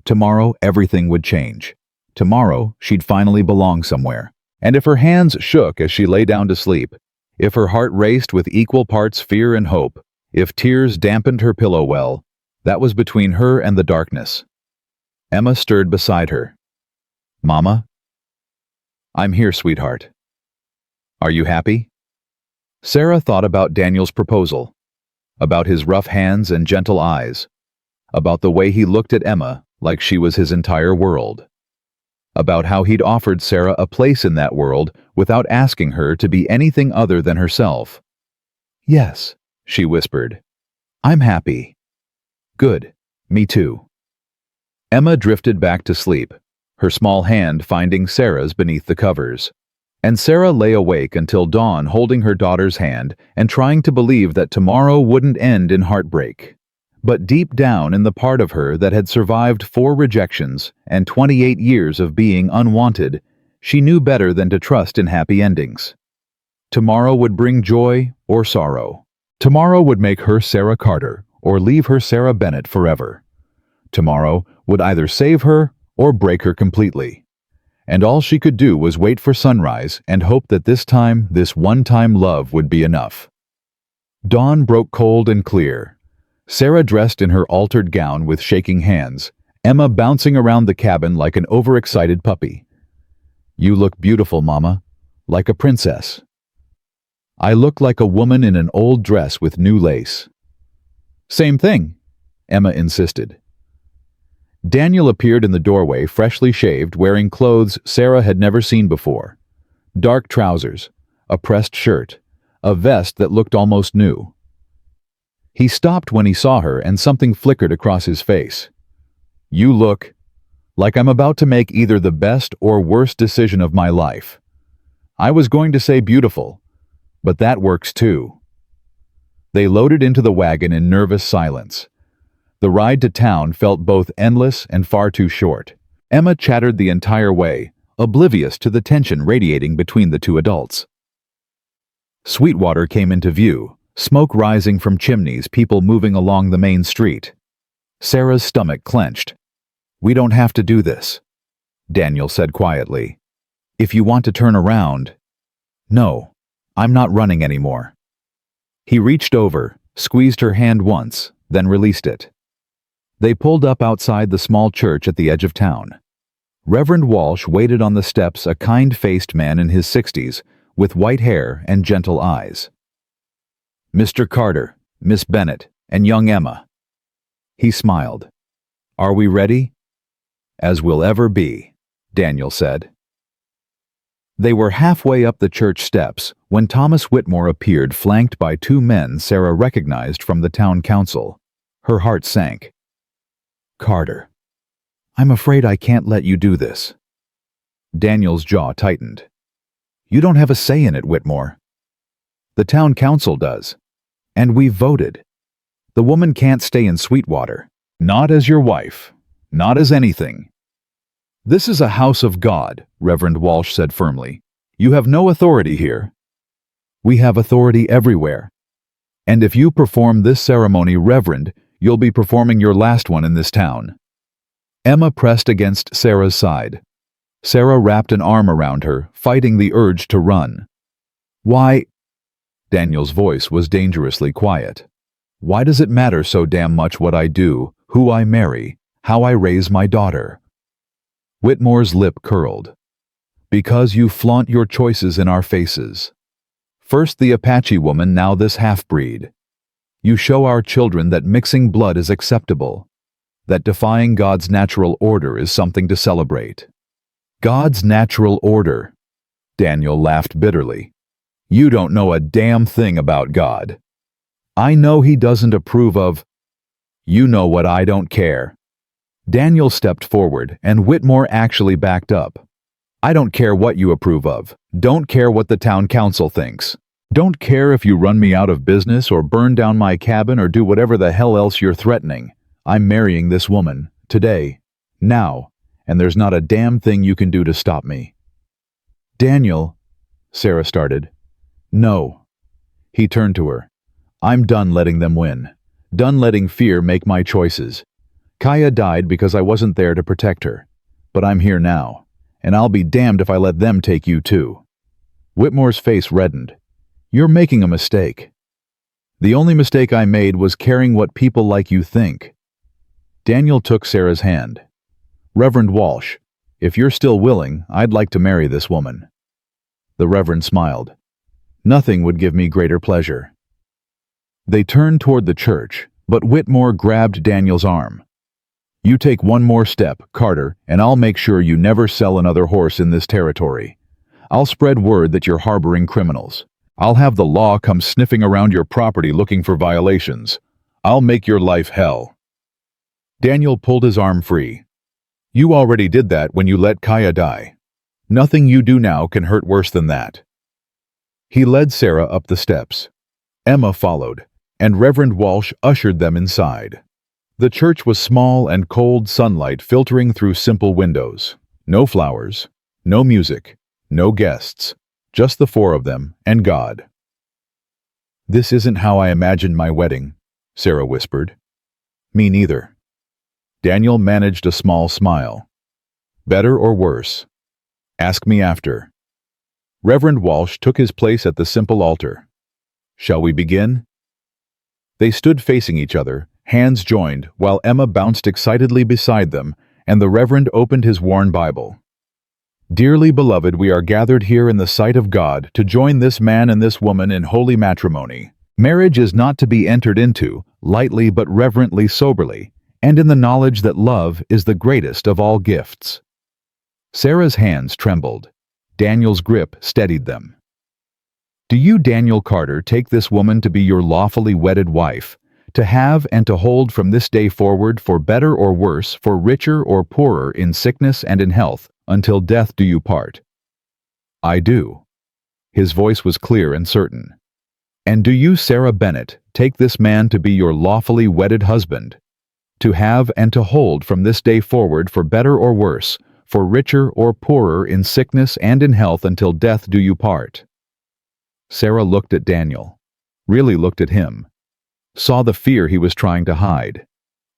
[SPEAKER 1] Tomorrow, everything would change. Tomorrow, she'd finally belong somewhere. And if her hands shook as she lay down to sleep, if her heart raced with equal parts fear and hope, if tears dampened her pillow well, that was between her and the darkness. Emma stirred beside her. Mama? I'm here, sweetheart. Are you happy? Sarah thought about Daniel's proposal, about his rough hands and gentle eyes, about the way he looked at Emma like she was his entire world, about how he'd offered Sarah a place in that world without asking her to be anything other than herself. Yes, she whispered. I'm happy. Good, Me too. Emma drifted back to sleep, her small hand finding Sarah's beneath the covers. And Sarah lay awake until dawn, holding her daughter's hand and trying to believe that tomorrow wouldn't end in heartbreak. But deep down in the part of her that had survived 4 rejections and 28 years of being unwanted, she knew better than to trust in happy endings. Tomorrow would bring joy or sorrow. Tomorrow would make her Sarah Carter or leave her Sarah Bennett forever. Tomorrow would either save her or break her completely. And all she could do was wait for sunrise and hope that this time, this one-time love would be enough. Dawn broke cold and clear. Sarah dressed in her altered gown with shaking hands, Emma bouncing around the cabin like an overexcited puppy. "You look beautiful, Mama. Like a princess." "I look like a woman in an old dress with new lace." "Same thing," Emma insisted. Daniel appeared in the doorway, freshly shaved, wearing clothes Sarah had never seen before. Dark trousers, a pressed shirt, a vest that looked almost new. He stopped when he saw her and something flickered across his face. "You look like I'm about to make either the best or worst decision of my life. I was going to say beautiful, but that works too." They loaded into the wagon in nervous silence. The ride to town felt both endless and far too short. Emma chattered the entire way, oblivious to the tension radiating between the two adults. Sweetwater came into view, smoke rising from chimneys, people moving along the main street. Sarah's stomach clenched. "We don't have to do this," Daniel said quietly. "If you want to turn around—" "No, I'm not running anymore." He reached over, squeezed her hand once, then released it. They pulled up outside the small church at the edge of town. Reverend Walsh waited on the steps, a kind-faced man in his 60s, with white hair and gentle eyes. "Mr. Carter, Miss Bennett, and young Emma." He smiled. "Are we ready?" "As we'll ever be," Daniel said. They were halfway up the church steps when Thomas Whitmore appeared, flanked by 2 men Sarah recognized from the town council. Her heart sank. "Carter, I'm afraid I can't let you do this." Daniel's jaw tightened. "You don't have a say in it, Whitmore." "The town council does. And we've voted. The woman can't stay in Sweetwater. Not as your wife. Not as anything." "This is a house of God," Reverend Walsh said firmly. "You have no authority here." "We have authority everywhere. And if you perform this ceremony, Reverend, you'll be performing your last one in this town." Emma pressed against Sarah's side. Sarah wrapped an arm around her, fighting the urge to run. "Why?" Daniel's voice was dangerously quiet. "Why does it matter so damn much what I do, who I marry, how I raise my daughter?" Whitmore's lip curled. "Because you flaunt your choices in our faces. First the Apache woman, now this half-breed. You show our children that mixing blood is acceptable, that defying God's natural order is something to celebrate." "God's natural order?" Daniel laughed bitterly. "You don't know a damn thing about God. I know he doesn't approve of—" "You know what, I don't care." Daniel stepped forward, and Whitmore actually backed up. "I don't care what you approve of. Don't care what the town council thinks. Don't care if you run me out of business or burn down my cabin or do whatever the hell else you're threatening. I'm marrying this woman, today, now, and there's not a damn thing you can do to stop me." "Daniel," Sarah started. "No." He turned to her. "I'm done letting them win. Done letting fear make my choices. Kaya died because I wasn't there to protect her. But I'm here now, and I'll be damned if I let them take you too." Whitmore's face reddened. "You're making a mistake." "The only mistake I made was caring what people like you think." Daniel took Sarah's hand. "Reverend Walsh, if you're still willing, I'd like to marry this woman." The Reverend smiled. "Nothing would give me greater pleasure." They turned toward the church, but Whitmore grabbed Daniel's arm. "You take one more step, Carter, and I'll make sure you never sell another horse in this territory. I'll spread word that you're harboring criminals. I'll have the law come sniffing around your property looking for violations. I'll make your life hell." Daniel pulled his arm free. You already did that when you let Kaya die. Nothing you do now can hurt worse than that. He led Sarah up the steps. Emma followed, and Reverend Walsh ushered them inside. The church was small and cold sunlight filtering through simple windows. No flowers, no music, no guests, just the four of them and God. This isn't how I imagined my wedding, Sarah whispered. Me neither. Daniel managed a small smile. Better or worse? Ask me after. Reverend Walsh took his place at the simple altar. Shall we begin? They stood facing each other, hands joined, while Emma bounced excitedly beside them, and the Reverend opened his worn Bible. Dearly beloved, we are gathered here in the sight of God to join this man and this woman in holy matrimony. Marriage is not to be entered into, lightly but reverently soberly, and in the knowledge that love is the greatest of all gifts. Sarah's hands trembled. Daniel's grip steadied them. Do you, Daniel Carter, take this woman to be your lawfully wedded wife, to have and to hold from this day forward for better or worse, for richer or poorer, in sickness and in health, until death do you part? I do. His voice was clear and certain. And do you, Sarah Bennett, take this man to be your lawfully wedded husband, to have and to hold from this day forward for better or worse, for richer or poorer, in sickness and in health, until death do you part? Sarah looked at Daniel, really looked at him, saw the fear he was trying to hide,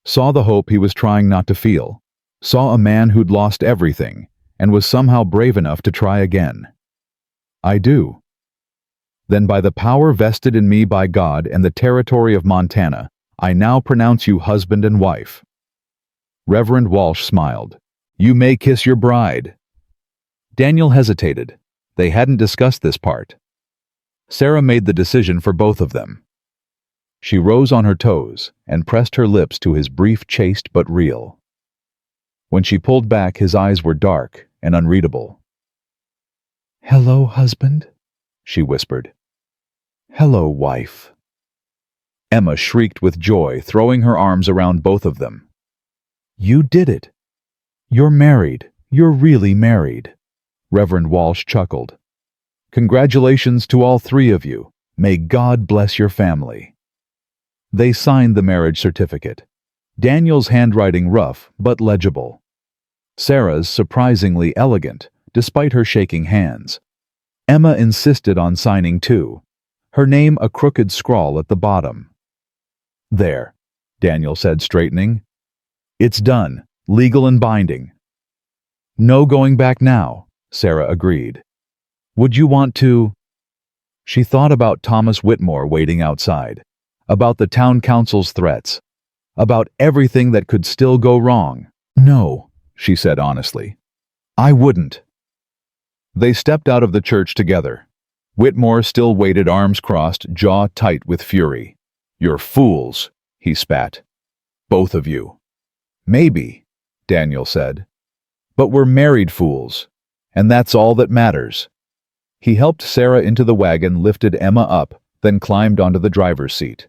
[SPEAKER 1] saw the hope he was trying not to feel, saw a man who'd lost everything and was somehow brave enough to try again. I do. Then by the power vested in me by God and the territory of Montana, I now pronounce you husband and wife. Reverend Walsh smiled. You may kiss your bride. Daniel hesitated. They hadn't discussed this part. Sarah made the decision for both of them. She rose on her toes and pressed her lips to his brief, chaste but real. When she pulled back, his eyes were dark and unreadable. Hello, husband, she whispered. Hello, wife. Emma shrieked with joy, throwing her arms around both of them. You did it. You're married. You're really married. Reverend Walsh chuckled. Congratulations to all three of you. May God bless your family. They signed the marriage certificate. Daniel's handwriting rough but legible. Sarah's surprisingly elegant, despite her shaking hands. Emma insisted on signing too, her name a crooked scrawl at the bottom. There, Daniel said, straightening. It's done, legal and binding. No going back now, Sarah agreed. Would you want to? She thought about Thomas Whitmore waiting outside, about the town council's threats, about everything that could still go wrong. No, she said honestly. I wouldn't. They stepped out of the church together. Whitmore still waited, arms crossed, jaw tight with fury. You're fools, he spat. Both of you. Maybe, Daniel said. But we're married fools, and that's all that matters. He helped Sarah into the wagon, lifted Emma up, then climbed onto the driver's seat.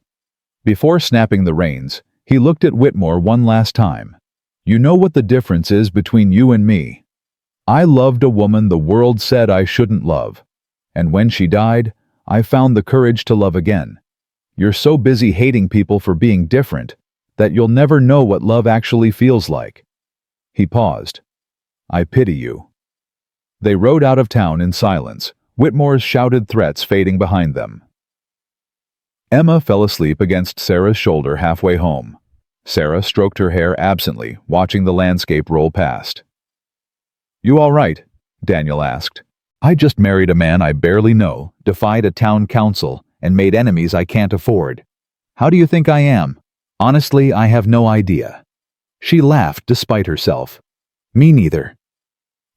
[SPEAKER 1] Before snapping the reins, he looked at Whitmore one last time. You know what the difference is between you and me? I loved a woman the world said I shouldn't love, and when she died, I found the courage to love again. You're so busy hating people for being different that you'll never know what love actually feels like. He paused. I pity you. They rode out of town in silence, Whitmore's shouted threats fading behind them. Emma fell asleep against Sarah's shoulder halfway home. Sarah stroked her hair absently, watching the landscape roll past. You all right? Daniel asked. I just married a man I barely know, defied a town council, and made enemies I can't afford. How do you think I am? Honestly, I have no idea. She laughed despite herself. Me neither.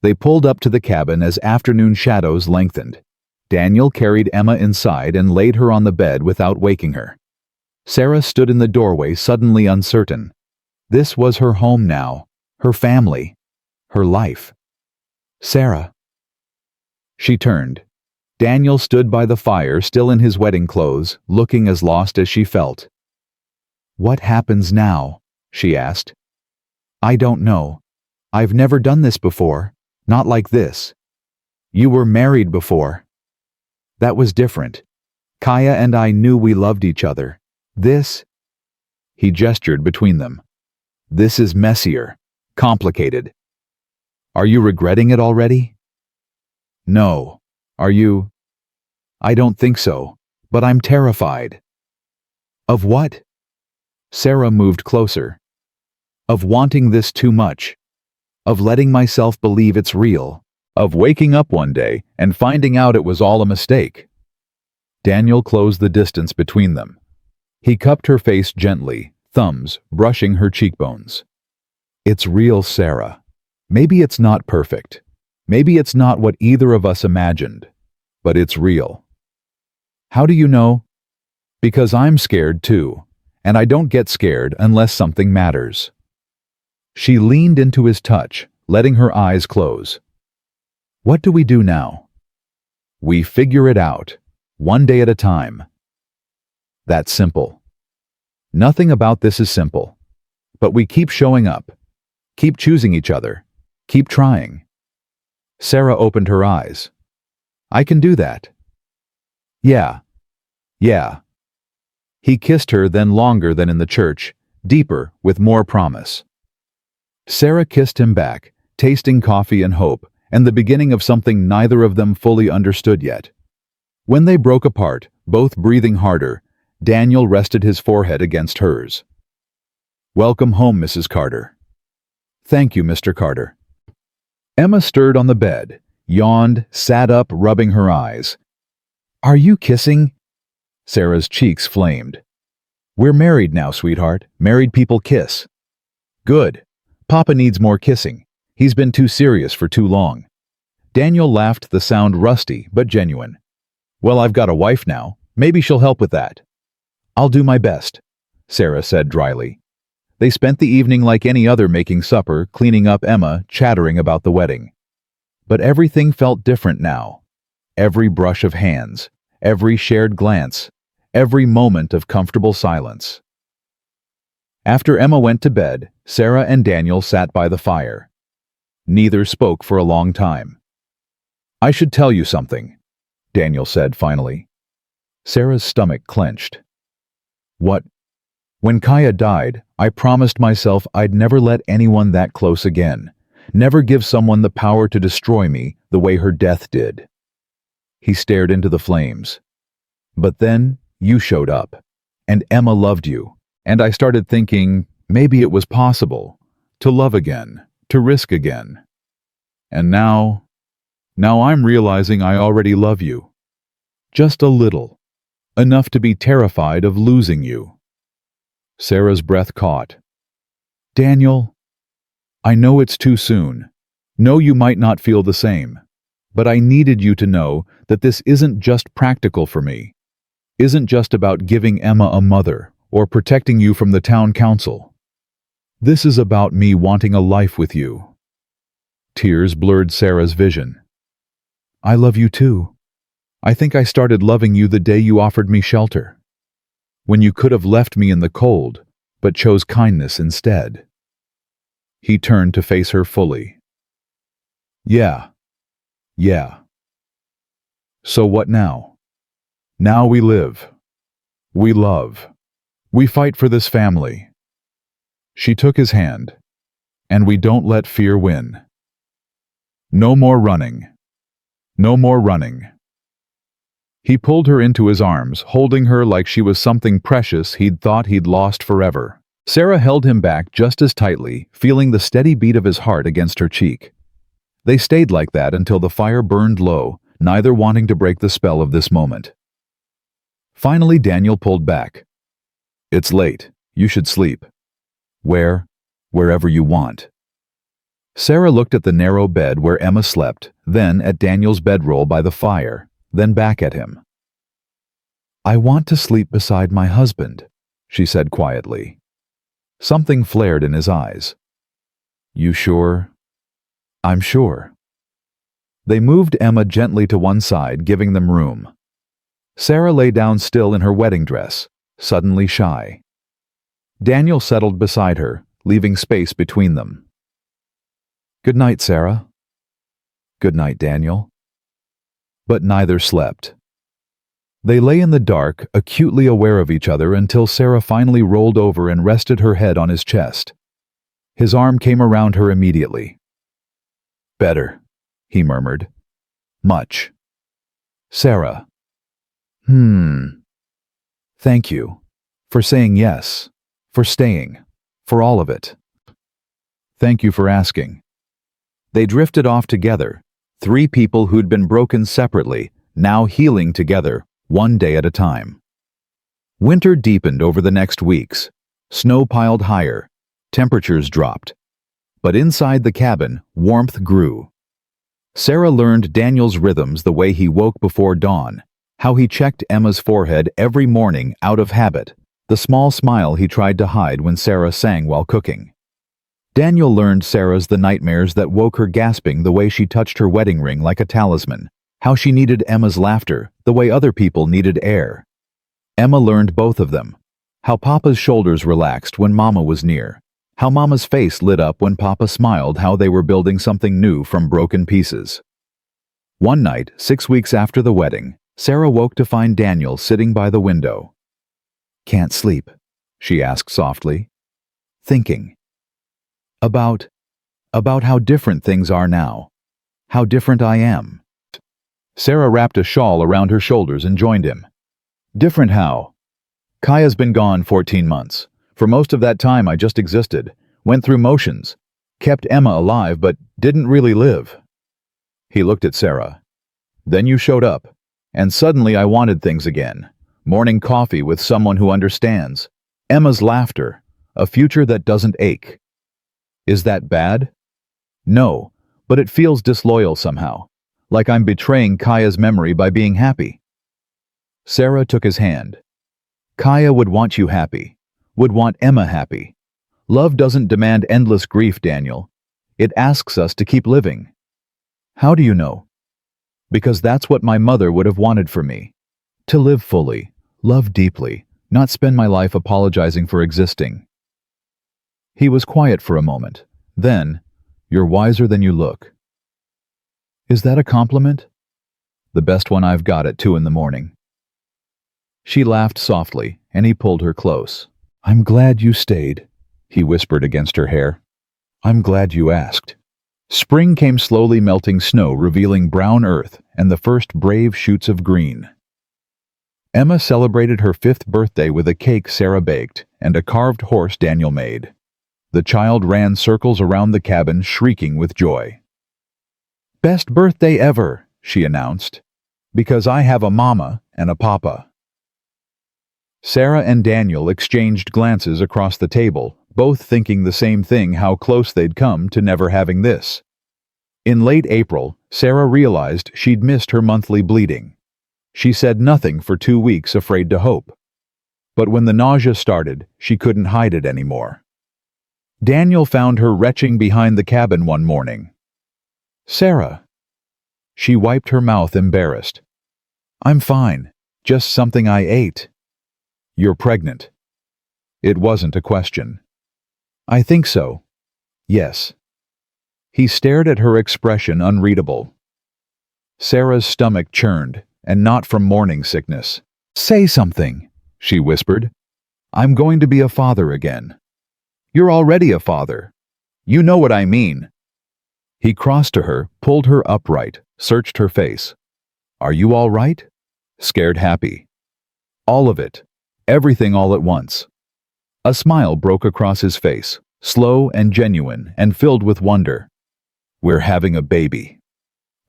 [SPEAKER 1] They pulled up to the cabin as afternoon shadows lengthened. Daniel carried Emma inside and laid her on the bed without waking her. Sarah stood in the doorway, suddenly uncertain. This was her home now, her family, her life. Sarah. She turned. Daniel stood by the fire, still in his wedding clothes, looking as lost as she felt. What happens now? She asked. I don't know. I've never done this before. Not like this. You were married before. That was different. Kaya and I knew we loved each other. This, he gestured between them. This is messier, complicated. Are you regretting it already? No. Are you? I don't think so, but I'm terrified. Of what? Sarah moved closer. Of wanting this too much. Of letting myself believe it's real. Of waking up one day and finding out it was all a mistake. Daniel closed the distance between them. He cupped her face gently, thumbs brushing her cheekbones. It's real, Sarah. Maybe it's not perfect. Maybe it's not what either of us imagined. But it's real. How do you know? Because I'm scared too, and I don't get scared unless something matters. She leaned into his touch, letting her eyes close. What do we do now? We figure it out, one day at a time. That's simple. Nothing about this is simple. But we keep showing up, keep choosing each other, keep trying. Sarah opened her eyes. I can do that. Yeah. He kissed her, then longer than in the church, deeper, with more promise. Sarah kissed him back, tasting coffee and hope, and the beginning of something neither of them fully understood yet. When they broke apart, both breathing harder, Daniel rested his forehead against hers. Welcome home, Mrs. Carter. Thank you, Mr. Carter. Emma stirred on the bed, yawned, sat up, rubbing her eyes. Are you kissing? Sarah's cheeks flamed. We're married now, sweetheart. Married people kiss. Good. Papa needs more kissing. He's been too serious for too long. Daniel laughed, the sound rusty but genuine. Well, I've got a wife now. Maybe she'll help with that. I'll do my best, Sarah said dryly. They spent the evening like any other, making supper, cleaning up Emma, chattering about the wedding. But everything felt different now. Every brush of hands, every shared glance, every moment of comfortable silence. After Emma went to bed, Sarah and Daniel sat by the fire. Neither spoke for a long time. I should tell you something, Daniel said finally. Sarah's stomach clenched. What? When Kaya died, I promised myself I'd never let anyone that close again, never give someone the power to destroy me the way her death did. He stared into the flames. But then, you showed up, and Emma loved you, and I started thinking maybe it was possible to love again, to risk again. And now I'm realizing I already love you. Just a little, enough to be terrified of losing you. Sarah's breath caught. Daniel, I know it's too soon. Know you might not feel the same. But I needed you to know that this isn't just practical for me. Isn't just about giving Emma a mother or protecting you from the town council. This is about me wanting a life with you. Tears blurred Sarah's vision. I love you too. I think I started loving you the day you offered me shelter. When you could have left me in the cold, but chose kindness instead. He turned to face her fully. Yeah. So what now? Now we live. We love. We fight for this family. She took his hand. And we don't let fear win. No more running. No more running. He pulled her into his arms, holding her like she was something precious he'd thought he'd lost forever. Sarah held him back just as tightly, feeling the steady beat of his heart against her cheek. They stayed like that until the fire burned low, neither wanting to break the spell of this moment. Finally, Daniel pulled back. It's late. You should sleep. Wherever you want. Sarah looked at the narrow bed where Emma slept, then at Daniel's bedroll by the fire, then back at him. I want to sleep beside my husband, she said quietly. Something flared in his eyes. You sure? I'm sure. They moved Emma gently to one side, giving them room. Sarah lay down still in her wedding dress, suddenly shy. Daniel settled beside her, leaving space between them. "Good night, Sarah." "Good night, Daniel." But neither slept. They lay in the dark, acutely aware of each other until Sarah finally rolled over and rested her head on his chest. His arm came around her immediately. "Better," he murmured. "Much." "Sarah." Thank you. For saying yes. For staying. For all of it." "Thank you for asking." They drifted off together, three people who'd been broken separately, now healing together, one day at a time. Winter deepened over the next weeks. Snow piled higher. Temperatures dropped. But inside the cabin, warmth grew. Sarah learned Daniel's rhythms, the way he woke before dawn, how he checked Emma's forehead every morning out of habit, the small smile he tried to hide when Sarah sang while cooking. Daniel learned Sarah's the nightmares that woke her gasping, the way she touched her wedding ring like a talisman, how she needed Emma's laughter, the way other people needed air. Emma learned both of them, how Papa's shoulders relaxed when Mama was near, how Mama's face lit up when Papa smiled, how they were building something new from broken pieces. One night, 6 weeks after the wedding, Sarah woke to find Daniel sitting by the window. "Can't sleep?" she asked softly. "Thinking. About how different things are now. How different I am." Sarah wrapped a shawl around her shoulders and joined him. "Different how?" "Kaya's been gone 14 months. For most of that time I just existed, went through motions, kept Emma alive but didn't really live." He looked at Sarah. "Then you showed up, and suddenly I wanted things again. Morning coffee with someone who understands. Emma's laughter, a future that doesn't ache." "Is that bad?" "No, but it feels disloyal somehow, like I'm betraying Kaya's memory by being happy." Sarah took his hand. "Kaya would want you happy, would want Emma happy. Love doesn't demand endless grief, Daniel. It asks us to keep living." "How do you know?" "Because that's what my mother would have wanted for me. To live fully, love deeply, not spend my life apologizing for existing." He was quiet for a moment. Then, "You're wiser than you look." "Is that a compliment?" "The best one I've got at 2 in the morning." She laughed softly, and he pulled her close. "I'm glad you stayed," he whispered against her hair. "I'm glad you asked." Spring came, slowly melting snow, revealing brown earth and the first brave shoots of green. Emma celebrated her 5th birthday with a cake Sarah baked and a carved horse Daniel made. The child ran circles around the cabin, shrieking with joy. "Best birthday ever," she announced, "because I have a mama and a papa." Sarah and Daniel exchanged glances across the table, both thinking the same thing, how close they'd come to never having this. In late April, Sarah realized she'd missed her monthly bleeding. She said nothing for 2 weeks, afraid to hope. But when the nausea started, she couldn't hide it anymore. Daniel found her retching behind the cabin one morning. "Sarah." She wiped her mouth, embarrassed. "I'm fine, just something I ate." "You're pregnant." It wasn't a question. "I think so. Yes." He stared at her, expression unreadable. Sarah's stomach churned, and not from morning sickness. "Say something," she whispered. "I'm going to be a father again." "You're already a father. You know what I mean." He crossed to her, pulled her upright, searched her face. "Are you all right?" "Scared, happy." "All of it. Everything all at once." A smile broke across his face, slow and genuine and filled with wonder. "We're having a baby.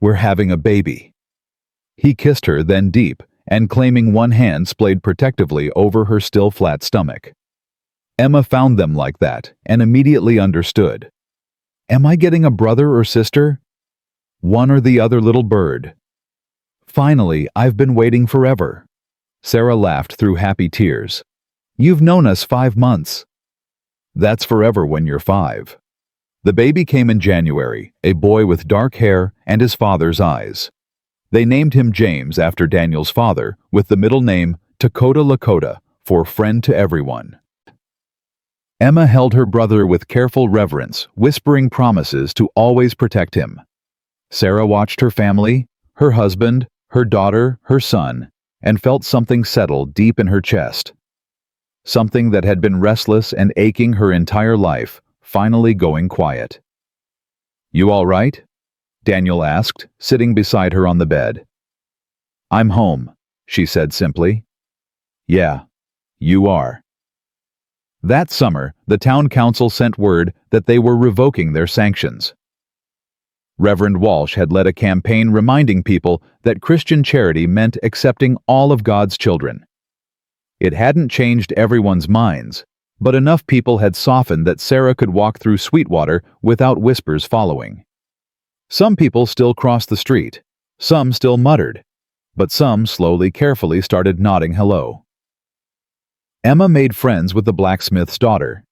[SPEAKER 1] We're having a baby." He kissed her, then deep, and claiming one hand splayed protectively over her still flat stomach. Emma found them like that and immediately understood. "Am I getting a brother or sister?" "One or the other, little bird." "Finally, I've been waiting forever." Sarah laughed through happy tears. "You've known us 5 months." "That's forever when you're 5. The baby came in January, a boy with dark hair and his father's eyes. They named him James after Daniel's father, with the middle name Dakota Lakota, for friend to everyone. Emma held her brother with careful reverence, whispering promises to always protect him. Sarah watched her family, her husband, her daughter, her son, and felt something settle deep in her chest. Something that had been restless and aching her entire life, finally going quiet. "You all right?" Daniel asked, sitting beside her on the bed. "I'm home," she said simply. "Yeah, you are." That summer, the town council sent word that they were revoking their sanctions. Reverend Walsh had led a campaign reminding people that Christian charity meant accepting all of God's children. It hadn't changed everyone's minds, but enough people had softened that Sarah could walk through Sweetwater without whispers following. Some people still crossed the street, some still muttered, but some slowly, carefully started nodding hello. Emma made friends with the blacksmith's daughter.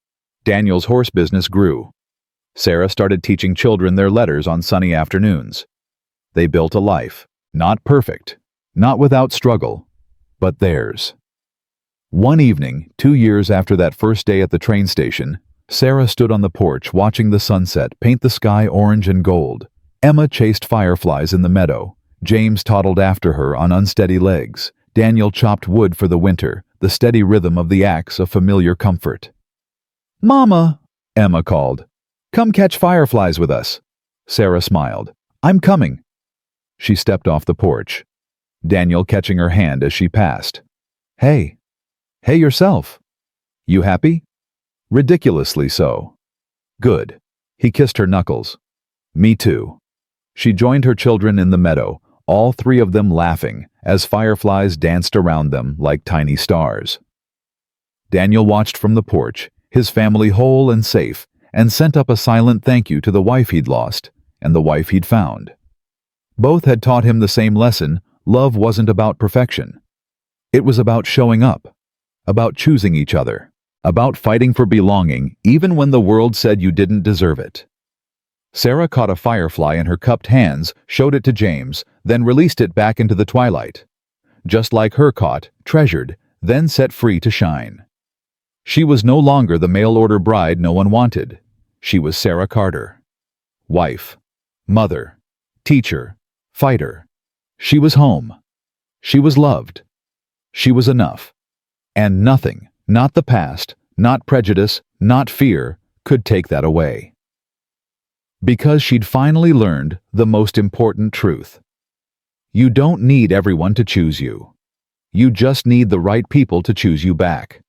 [SPEAKER 1] Daniel's horse business grew. Sarah started teaching children their letters on sunny afternoons. They built a life, not perfect, not without struggle, but theirs. One evening, 2 years after that first day at the train station, Sarah stood on the porch watching the sunset paint the sky orange and gold. Emma chased fireflies in the meadow. James toddled after her on unsteady legs. Daniel chopped wood for the winter, the steady rhythm of the axe a familiar comfort. "Mama," Emma called. "Come catch fireflies with us." Sarah smiled. "I'm coming." She stepped off the porch, Daniel catching her hand as she passed. "Hey. Hey yourself. You happy?" "Ridiculously so." "Good." He kissed her knuckles. "Me too." She joined her children in the meadow, all 3 of them laughing as fireflies danced around them like tiny stars. Daniel watched from the porch, his family whole and safe, and sent up a silent thank you to the wife he'd lost and the wife he'd found. Both had taught him the same lesson: love wasn't about perfection. It was about showing up, about choosing each other, about fighting for belonging even when the world said you didn't deserve it. Sarah caught a firefly in her cupped hands, showed it to James, then released it back into the twilight. Just like her caught, treasured, then set free to shine. She was no longer the mail-order bride no one wanted. She was Sarah Carter. Wife, mother, teacher, fighter. She was home. She was loved. She was enough. And nothing, not the past, not prejudice, not fear, could take that away. Because she'd finally learned the most important truth. You don't need everyone to choose you. You just need the right people to choose you back.